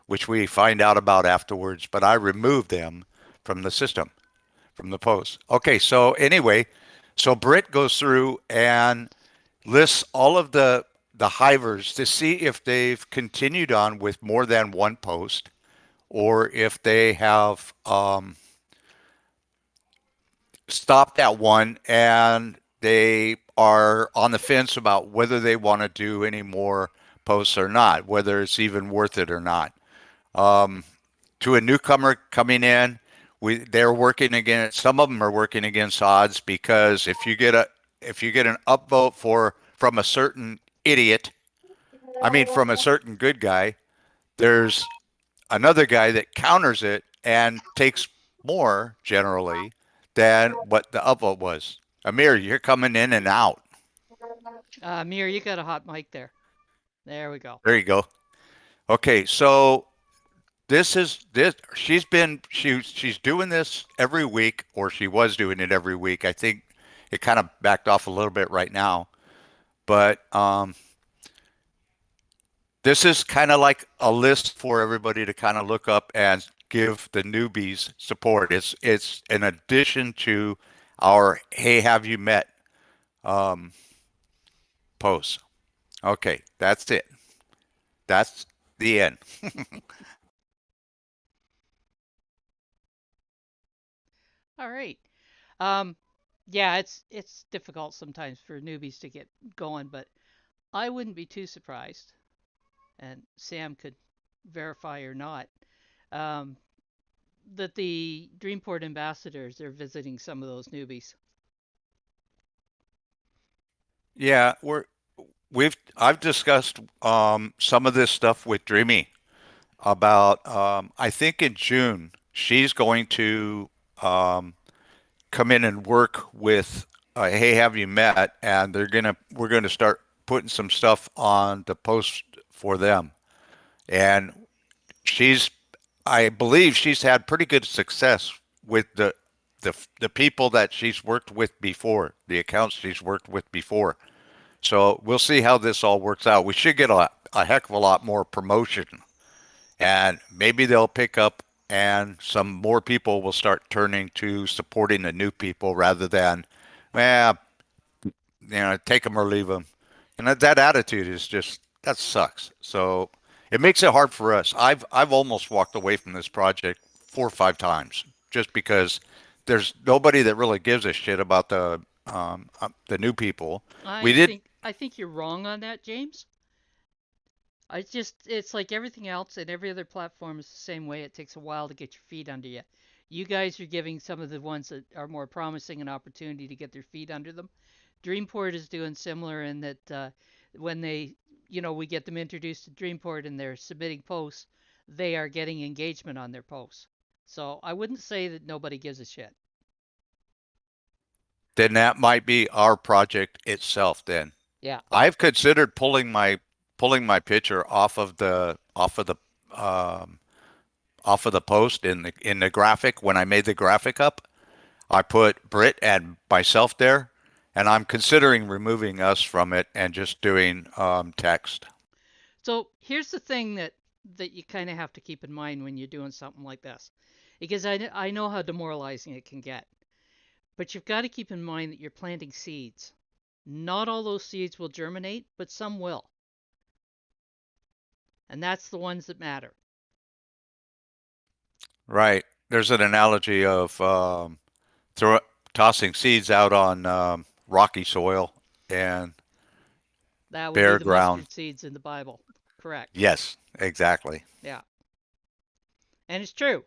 which we find out about afterwards. But I remove them from the system, from the post. Okay, so anyway, so Britt goes through and lists all of the hivers to see if they've continued on with more than one post or if they have stopped at one and they are on the fence about whether they want to do any more posts or not, whether it's even worth it or not. Um, to a newcomer coming in, they're working against some of them are working against odds because if you get an upvote from a certain idiot, I mean from a certain good guy, there's another guy that counters it and takes more generally than what the upvote was. Amir, you're coming in and out. Amir, you got a hot mic there. There we go. There you go. Okay, so this she's doing this every week, or she was doing it every week. I think it kind of backed off a little bit right now, but this is kind of like a list for everybody to kind of look up and give the newbies support. It's an addition to our "Hey, have you met?" um, posts. Okay, that's it. That's the end. All right. Um, yeah, it's difficult sometimes for newbies to get going, but I wouldn't be too surprised, and Sam could verify or not, um, that the Dreamport ambassadors are visiting some of those newbies. Yeah, I've discussed some of this stuff with Dreamy about I think in June she's going to um, come in and work with Hey, have you met? And we're gonna start putting some stuff on the post for them. And she's I believe she's had pretty good success with the people that she's worked with before, the accounts she's worked with before. So we'll see how this all works out. We should get a heck of a lot more promotion, and maybe they'll pick up and some more people will start turning to supporting the new people rather than, well, take them or leave them. And that attitude is just, that sucks. So it makes it hard for us. I've almost walked away from this project 4 or 5 times just because there's nobody that really gives a shit about the new people. We did. I think you're wrong on that, James. It's like everything else, and every other platform is the same way. It takes a while to get your feet under you. You guys are giving some of the ones that are more promising an opportunity to get their feet under them. Dreamport is doing similar in that when we get them introduced to Dreamport and they're submitting posts, they are getting engagement on their posts. So I wouldn't say that nobody gives a shit. Then that might be our project itself then. Yeah. I've considered pulling my picture um, off of the post in the graphic. When I made the graphic up, I put Britt and myself there, and I'm considering removing us from it and just doing text. So here's the thing that you kind of have to keep in mind when you're doing something like this, because I know how demoralizing it can get. But you've got to keep in mind that you're planting seeds. Not all those seeds will germinate, but some will. And that's the ones that matter. Right. There's an analogy of throw, tossing seeds out on rocky soil and That would be bare the ground. mustard seeds in the Bible. Correct. Yes, exactly. Yeah. And it's true.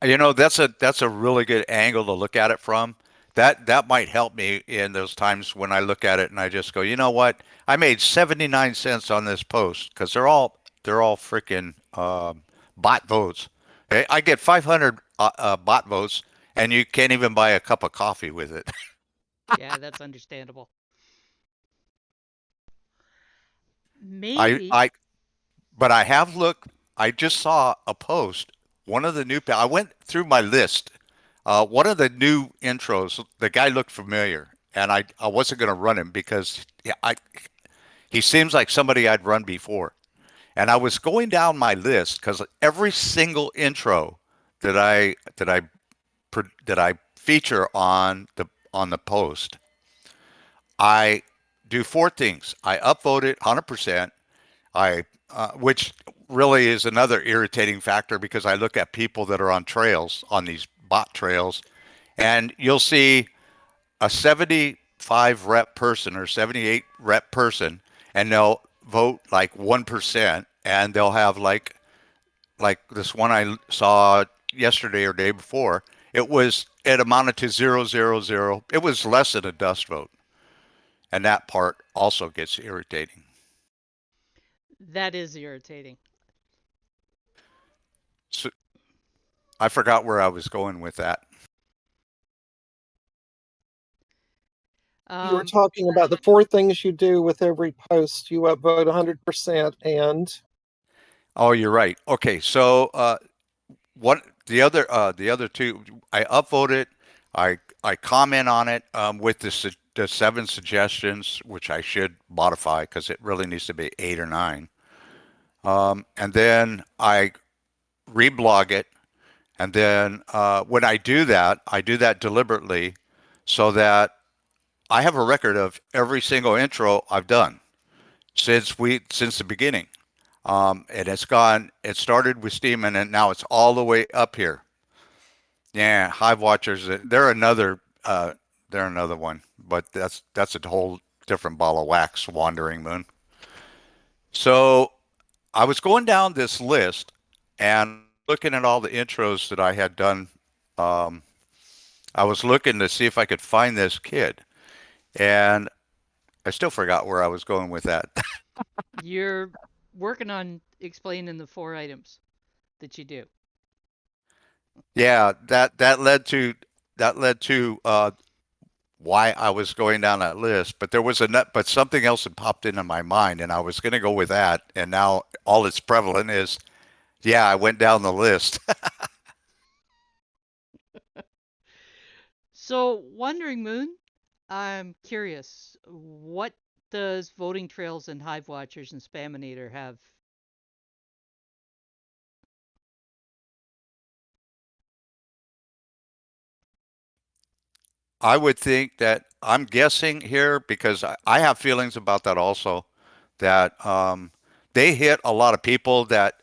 That's a really good angle to look at it from. That might help me in those times when I look at it and I just go, you know what? I made 79 cents on this post because they're all freaking bot votes. I get 500 bot votes, and you can't even buy a cup of coffee with it. Yeah, that's understandable. I Maybe. I but I have looked. I just saw a post. One of the new. I went through my list. One of the new intros. The guy looked familiar, and I wasn't going to run him because he seems like somebody I'd run before. And I was going down my list because every single intro that I feature on the post, I do four things. I upvote it 100%. Which really is another irritating factor because I look at people that are on trails, on these bot trails, and you'll see a 75 rep person or 78 rep person, and they'll vote like 1%, and they'll have like this one I saw yesterday or day before. It amounted to 000. It was less than a dust vote, and that part also gets irritating. That is irritating. So I forgot where I was going with that. You were Um, talking about the 4 things you do with every post. You upvote 100% and Oh, you're right. Okay, so what the other two, I upvote it, I comment on it with the 7 suggestions, which I should modify because it really needs to be 8 or 9. And then I reblog it, and then when I do that deliberately so that I have a record of every single intro I've done since the beginning. And it started with Steam, and then now it's all the way up here. Yeah, Hive Watchers, they're another one, but that's a whole different ball of wax, Wandering Moon. So I was going down this list and looking at all the intros that I had done. Um, I was looking to see if I could find this kid, and I still forgot where I was going with that. you're working on explaining the 4 items that you do. Yeah, that led to why I was going down that list, but there was but something else had popped into my mind, and I was going to go with that, and now all that's prevalent is, yeah, I went down the list. So, Wandering Moon, I'm curious, what does Voting Trails and Hive Watchers and Spaminator have? I would think that I'm guessing here because I have feelings about that also, that they hit a lot of people that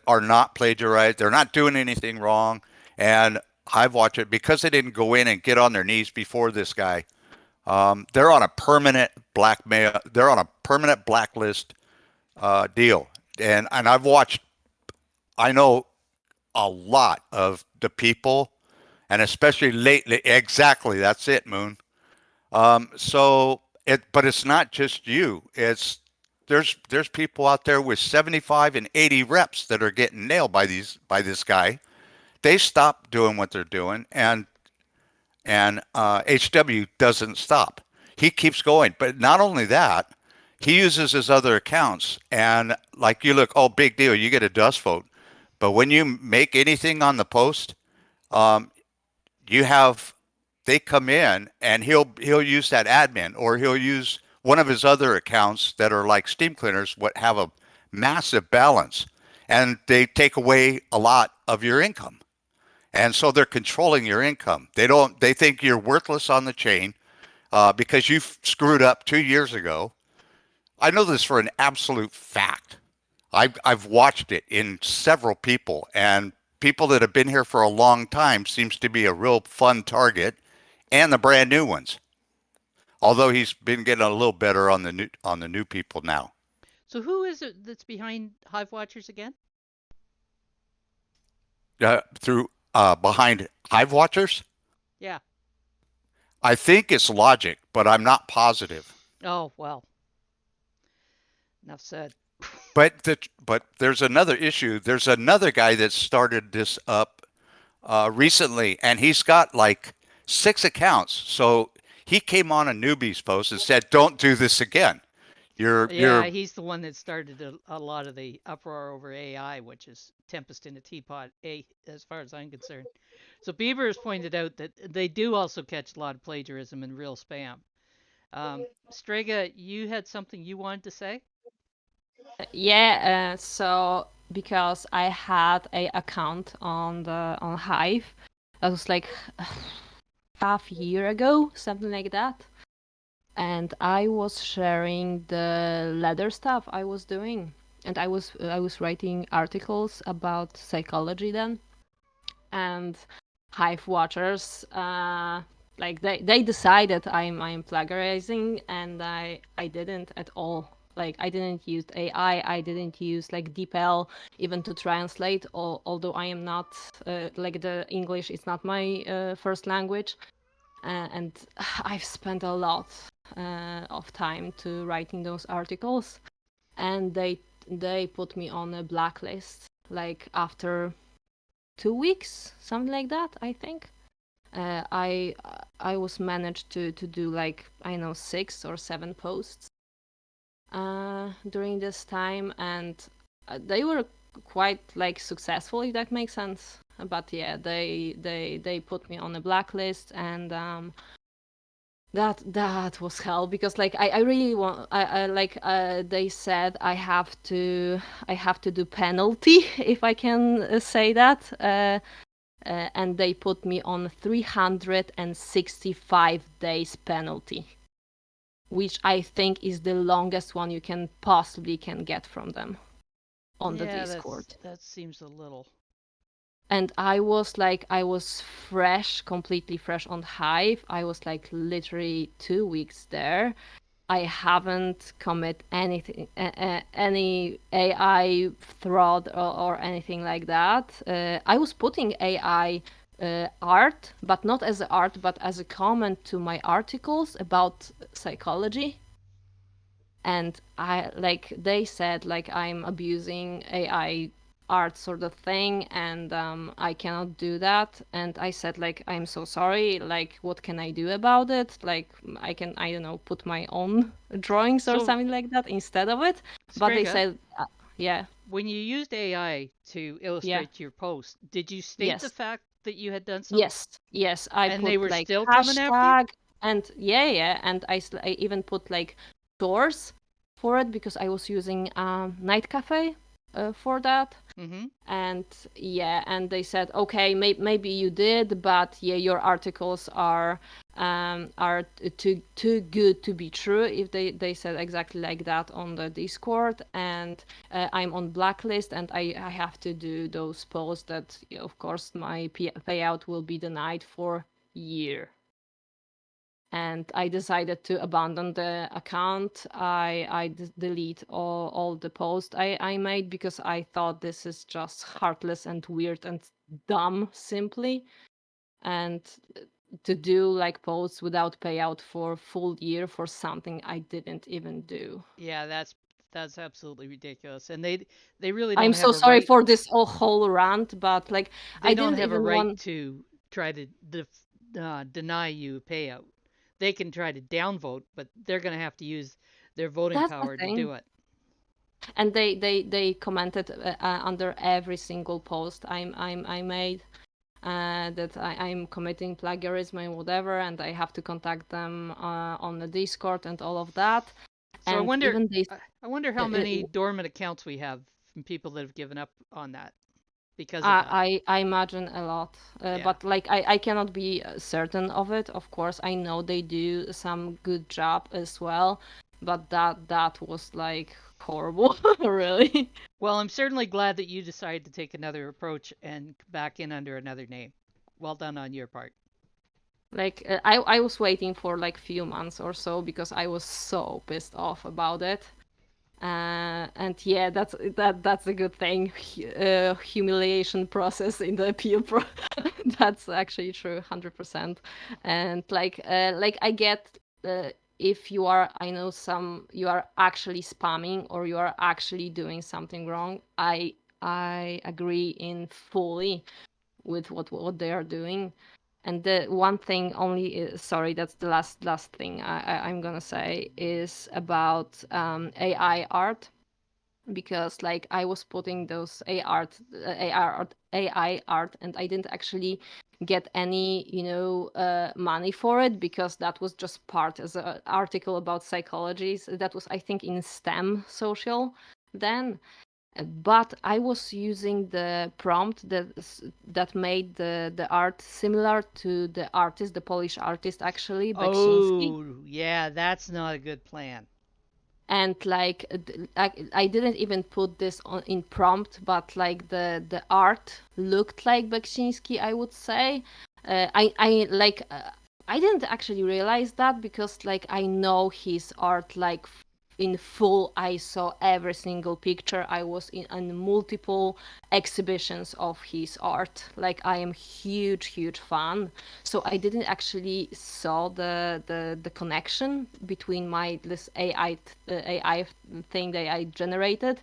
are not plagiarized. They're not doing anything wrong, and Hive Watcher because they didn't go in and get on their knees before this guy. They're on a permanent blackmail. They're on a permanent blacklist deal. And I've watched. I know a lot of the people, and especially lately. Exactly, that's it, Moon. But it's not just you. There's people out there with 75 and 80 reps that are getting nailed by this guy. They stop doing what they're doing, and HW doesn't stop. He keeps going. But not only that, he uses his other accounts. And like you look, oh, big deal, you get a dust vote. But when you make anything on the post, um, you have they come in and he'll use that admin or he'll use one of his other accounts that are like steam cleaners, what have a massive balance, and they take away a lot of your income. And so they're controlling your income. They think you're worthless on the chain because you screwed up 2 years ago. I know this for an absolute fact. I've watched it in several people, and people that have been here for a long time seems to be a real fun target, and the brand new ones. Although he's been getting a little better on the new people now. So, who is it that's behind Hive Watchers again? Through behind Hive Watchers, Yeah. I think it's Logic, but I'm not positive. Oh, well, enough said. But there's another issue. There's another guy that started this up recently, and he's got like 6 accounts. So he came on a newbie's post and said, "Don't do this again. Yeah, You're he's the one that started a lot of the uproar over AI, which is tempest in a teapot, as far as I'm concerned. So Beaver has pointed out that they do also catch a lot of plagiarism and real spam. Strega, you had something you wanted to say? Yeah, so because I had a account on Hive, that was like half year ago, something like that, and I was sharing the leather stuff I was doing, and I was writing articles about psychology then, and Hive Watchers, like they decided I'm plagiarizing, and I didn't at all. Like I didn't use AI, I didn't use like DeepL even to translate. Although I am not like the English is not my first language, and I've spent a lot of time to writing those articles, and they put me on a blacklist like after 2 weeks, something like that, I think. I was managed to do like, I know, 6 or 7 posts during this time, and they were quite like successful, if that makes sense. But yeah, they put me on a blacklist, and that was hell, because like I really want, I like they said I have to do penalty, if I can say that, and they put me on 365 days penalty, which I think is the longest one you can possibly can get from them on the Yeah, Discord. that seems a little. And I was fresh, completely fresh on Hive. I was like literally 2 weeks there. I haven't commit anything, any AI fraud, or anything like that. I was putting AI art, but not as art, but as a comment to my articles about psychology. And I, like, they said like I'm abusing AI art sort of thing, and I cannot do that. And I said like, I'm so sorry, like what can I do about it? Like I can, I don't know, put my own drawings or So, something like that instead of it. But they Strega, said yeah, when you used AI to yeah, illustrate your post, did you state the yes, fact that you had done so? yes, I And they put were like still coming after you? hashtag, and yeah, and I even put like source for it, because I was using Night Cafe for that. Mm-hmm. And yeah, and they said, okay, maybe you did, but yeah, your articles are too good to be true, if they said exactly like that on the Discord. And I'm on blacklist, and I have to do those posts that, of course, my payout will be denied for year. And I decided to abandon the account. I delete all the posts I made, because I thought this is just heartless and weird and dumb, simply. And to do like posts without payout for full year for something I didn't even do. Yeah, that's absolutely ridiculous. And they really I'm don't so have a sorry right. for this whole rant, but like They I don't didn't have a even right want. to try to deny you a payout. They can try to downvote, but they're going to have to use their voting That's the power to thing. do it. And they commented under every single post I made, that I'm committing plagiarism and whatever, and I have to contact them on the Discord and all of that. So And even they, I wonder how many dormant accounts we have from people that have given up on that because of that. I imagine a lot, Yeah. but like I cannot be certain of it. Of course, I know they do some good job as well, but that was like horrible, really. Well, I'm certainly glad that you decided to take another approach and back in under another name. Well done on your part. Like I was waiting for like few months or so, because I was so pissed off about it. And yeah, that's a good thing. Humiliation process in the appeal that's actually true, 100%. And like I get, if you are, I know some, you are actually spamming or you are actually doing something wrong. I agree in fully with what they are doing. And the one thing only is, sorry, that's the last thing I'm gonna say, is about AI art, because like I was putting those AI art, and I didn't actually get any, money for it, because that was just part as an article about psychology. So that was, I think, in STEM social then. But I was using the prompt that made the art similar to the artist, the Polish artist, actually, Beksiński. Oh, yeah, that's not a good plan. And like I didn't even put this on in prompt, but like the art looked like Beksiński, I would say. I didn't actually realize that, because like I know his art like in full. I saw every single picture. I was in multiple exhibitions of his art. Like I am huge fan. So I didn't actually saw the connection between my this AI thing that I generated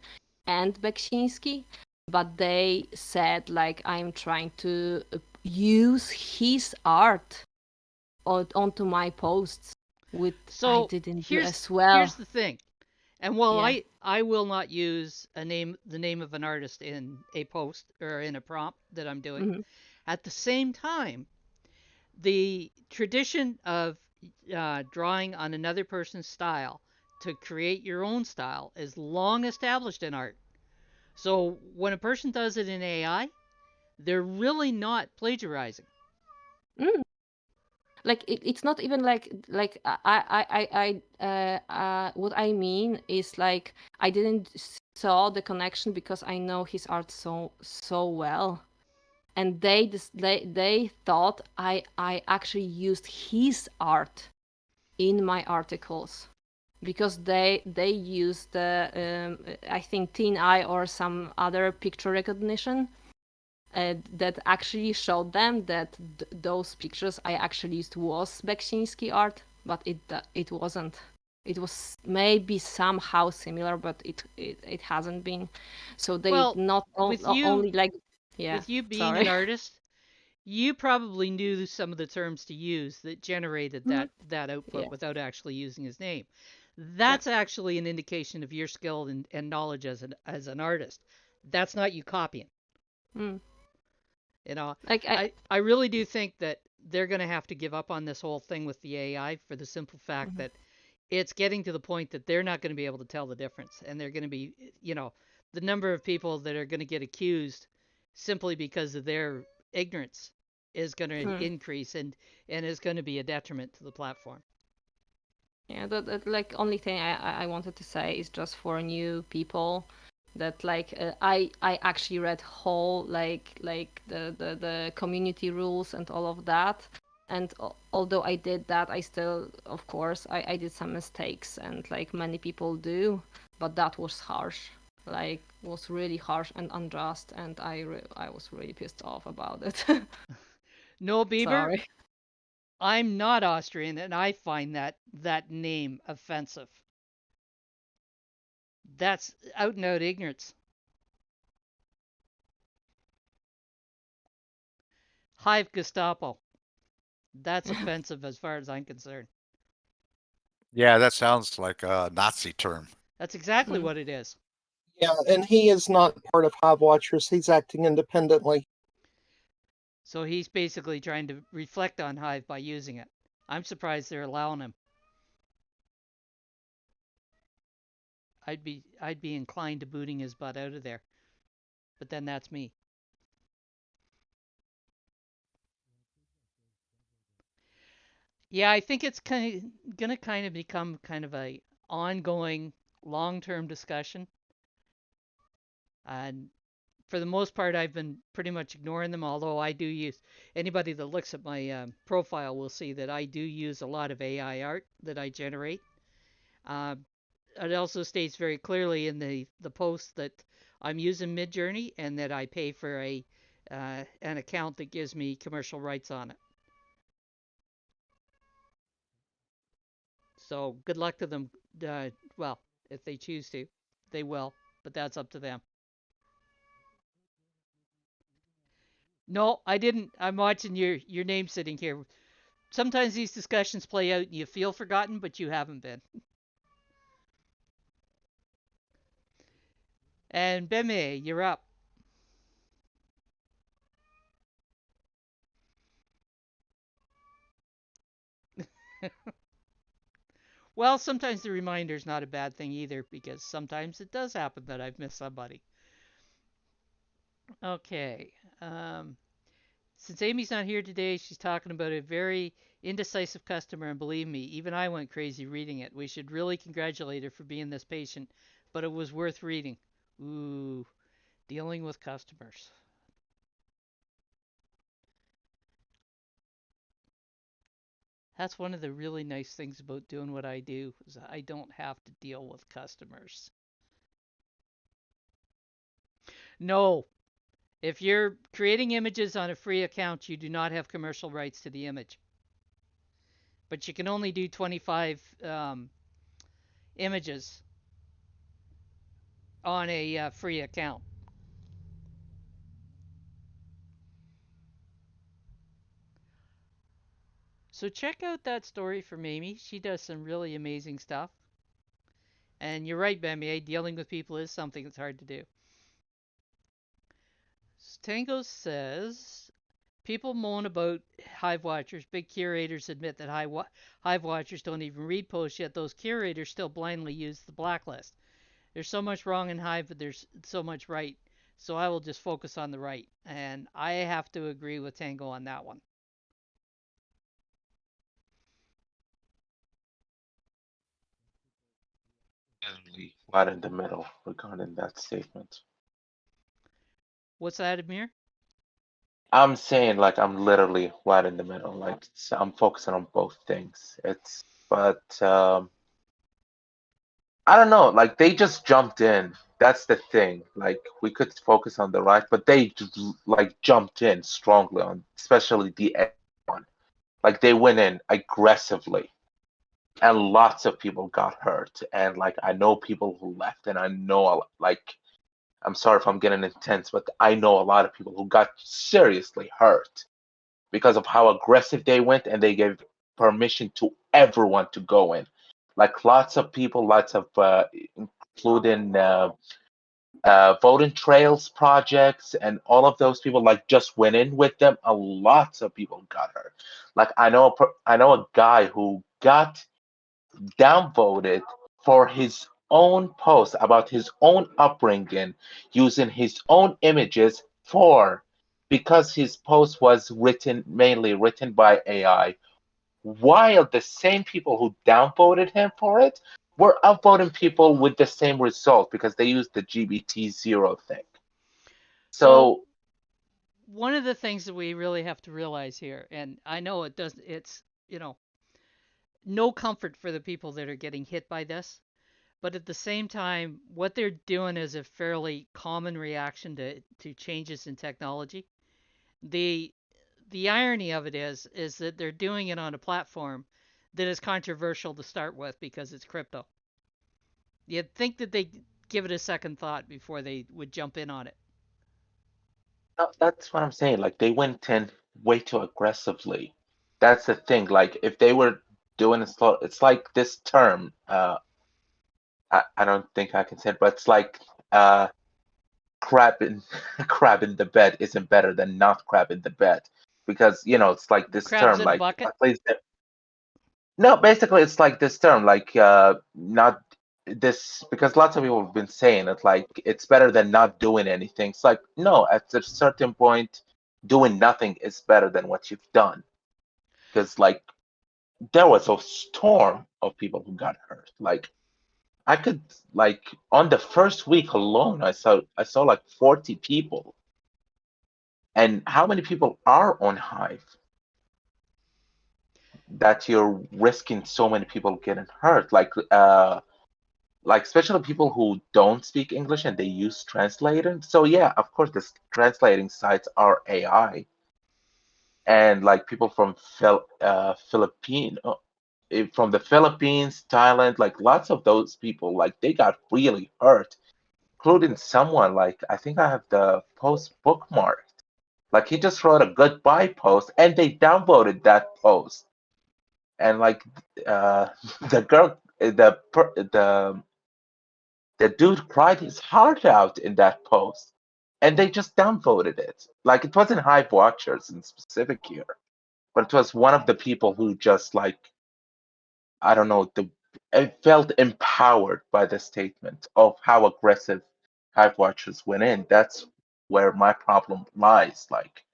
and Beksiński. but they said like I'm trying to use his art onto my posts, which I So didn't do here's as well. here's the thing. And while Yeah. I will not use the name of an artist in a post or in a prompt that I'm doing, Hmm. at the same time, the tradition of drawing on another person's style to create your own style is long established in art. So when a person does it in AI, they're really not plagiarizing. Mm. Like it's not even like what I mean is like I didn't saw the connection because I know his art so well, and they thought I actually used his art in my articles because they used the I think Teen Eye or some other picture recognition that actually showed them that those pictures I actually used was Beksiński art, but it wasn't. It was maybe somehow similar, but it hasn't been. So they Well, with not you only like, yeah, with you being an sorry. artist, you probably knew some of the terms to use that generated Mhm. that output Yeah, without actually using his name. yeah. That's actually an indication of your skill and knowledge as an artist. That's not you copying. Mm. You know, Like I. I really do think that they're going to have to give up on this whole thing with the AI for the simple fact Mhm. that it's getting to the point that they're not going to be able to tell the difference, and they're going to be, the number of people that are going to get accused simply because of their ignorance is going to Mm. increase and is going to be a detriment to the platform. Yeah, that like only thing I wanted to say is just for new people that like I actually read whole like the community rules and all of that, and although I did that, I still, of course, I did some mistakes, and like many people do, but that was harsh, like was really harsh and unjust, and I was really pissed off about it. No, Bieber, Sorry. I'm not Austrian, and I find that name offensive. That's out and out ignorance. Hive Gestapo. That's offensive as far as I'm concerned. Yeah, that sounds like a Nazi term. That's exactly Mm. what it is. Yeah, and he is not part of Hive Watchers. He's acting independently. So he's basically trying to reflect on Hive by using it. I'm surprised they're allowing him. I'd be inclined to booting his butt out of there. But then that's me. Yeah, I think it's gonna kind of become kind of a ongoing long-term discussion. And for the most part, I've been pretty much ignoring them. Although I do use anybody that looks at my profile will see that I do use a lot of AI art that I generate. Uh, it also states very clearly in the post that I'm using Midjourney and that I pay for a an account that gives me commercial rights on it. So good luck to them. Well, if they choose to, they will, but that's up to them. No, I didn't. I'm watching your name sitting here. Sometimes these discussions play out and you feel forgotten, but you haven't been. And Beme, you're up. Well, sometimes the reminder's not a bad thing either, because sometimes it does happen that I've missed somebody. Okay. Um, since Amy's not here today, she's talking about a very indecisive customer, and believe me, even I went crazy reading it. We should really congratulate her for being this patient, but it was worth reading. Ooh, dealing with customers. That's one of the really nice things about doing what I do is I don't have to deal with customers. No, if you're creating images on a free account, you do not have commercial rights to the image, but you can only do 25 images on a free account. So check out that story from Amy. She does some really amazing stuff. And you're right, Bemie, dealing with people is something that's hard to do. Tango says people moan about hive watchers. Big curators admit that hive watchers don't even read posts, yet those curators still blindly use the blacklist. There's so much wrong in hive, but there's so much right. So I will just focus on the right. And I have to agree with Tango on that one. Definitely right in the middle regarding that statement. What's that, Amir? I'm saying like I'm literally right in the middle. Like I'm focusing on both things. But I don't know. Like they just jumped in. That's the thing. Like we could focus on the right, but they just, like jumped in strongly on, especially the end one. Like they went in aggressively, and lots of people got hurt. And like I know people who left, and I know like I'm sorry if I'm getting intense, but I know a lot of people who got seriously hurt because of how aggressive they went, and they gave permission to everyone to go in. Like lots of people, lots of including voting trails projects, and all of those people like just went in with them. A lots of people got hurt. Like I know a guy who got downvoted for his own post about his own upbringing, using his own images for, because his post was mainly written by AI, while the same people who downvoted him for it were upvoting people with the same result because they used the GBT0 thing. Well, So one of the things that we really have to realize here, and I know it does, it's, no comfort for the people that are getting hit by this. But at the same time, what they're doing is a fairly common reaction to changes in technology. The the irony of it is that they're doing it on a platform that is controversial to start with because it's crypto. You'd think that they give it a second thought before they would jump in on it. no, that's what I'm saying. Like they went in way too aggressively. That's the thing. Like if they were doing it slow, it's like this term. I don't think I can say it, but it's like uh, crab in crab in the bed isn't better than not crab in the bed, because it's like this Crabs term, in a like bucket. at least no, basically it's like this term, like not this, because lots of people have been saying it, like it's better than not doing anything. It's like no, at a certain point, doing nothing is better than what you've done, because like there was a storm of people who got hurt. Like I could, like on the first week alone, I saw like 40 people. And how many people are on Hive that you're risking so many people getting hurt? Like especially people who don't speak English and they use translator. So yeah, of course, the translating sites are AI, and like people from from the Philippines, Thailand, like lots of those people, like they got really hurt, including someone, like I think I have the post bookmarked. Like he just wrote a goodbye post and they downvoted that post. And like uh the girl the dude cried his heart out in that post. And they just downvoted it. Like it wasn't Hive Watchers in specific here, but it was one of the people who just like, I don't know, I felt empowered by the statement of how aggressive Hive Watchers went in. That's where my problem lies. Like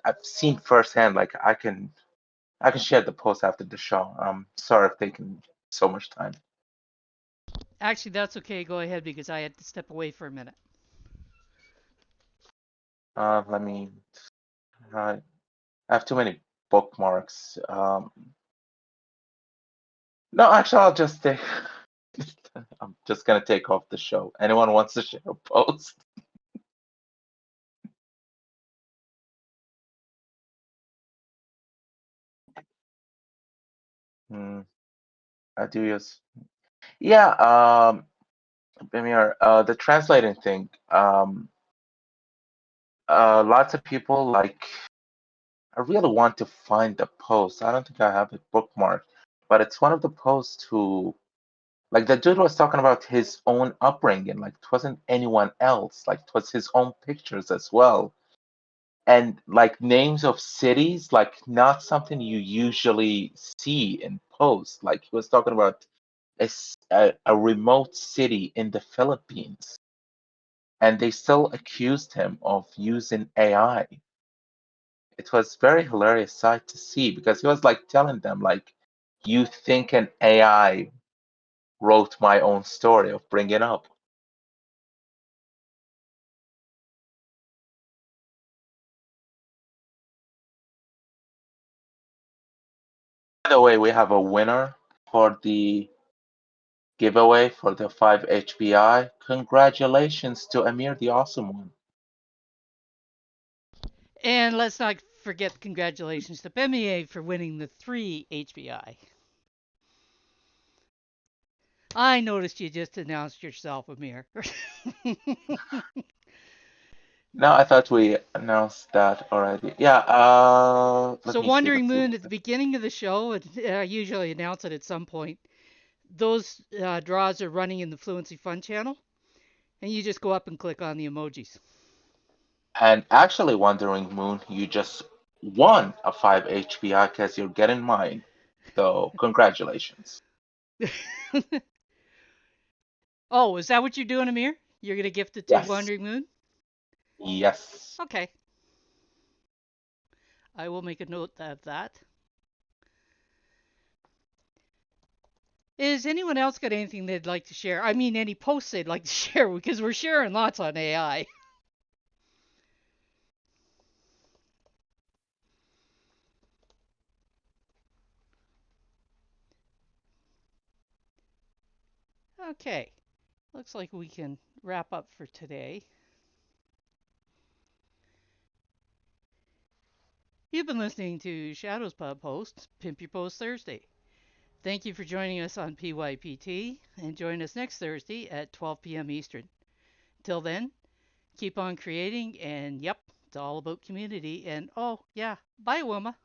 I've seen firsthand. Like I can share the post after the show. I'm sorry I've taken so much time. Actually, that's okay. Go ahead because I had to step away for a minute. Let me. I have too many bookmarks. No, actually, I'll just take. I'm just gonna take off the show. Anyone wants to share a post? Hmm, I do use. Yeah. Amir, the translating thing. Lots of people like. I really want to find the post. I don't think I have it bookmarked, but it's one of the posts who, like, the dude was talking about his own upbringing. Like, it wasn't anyone else. Like, it was his own pictures as well. And like names of cities, like not something you usually see in posts. Like he was talking about a remote city in the Philippines, and they still accused him of using AI. It was very hilarious sight to see because he was like telling them like, you think an AI wrote my own story of bringing up. By the way, we have a winner for the giveaway for the 5 HBI. Congratulations to Amir, the awesome one. And let's not forget congratulations to PMEA for winning the 3 HBI. I noticed you just announced yourself, Amir. No, I thought we announced that already. Yeah, let So me see. Wandering Let's see. Moon at the beginning of the show, and I usually announce it at some point. Those draws are running in the Fluency Fun channel, and you just go up and click on the emojis. And actually, Wandering Moon, you just won a 5 HBI because you're getting mine. So, congratulations. Oh, is that what you're doing, Amir? You're gonna gift it to Yes. Wandering Moon? Yes. Okay, I will make a note of that. Is anyone else got anything they'd like to share? I mean, any posts they'd like to share because we're sharing lots on AI. Okay, looks like we can wrap up for today. You've been listening to Shadows Pub host, Pimp Your Post Thursday. Thank you for joining us on PYPT, and join us next Thursday at 12 p.m. Eastern. Till then, keep on creating, and yep, it's all about community. And oh, yeah, bye, Wilma.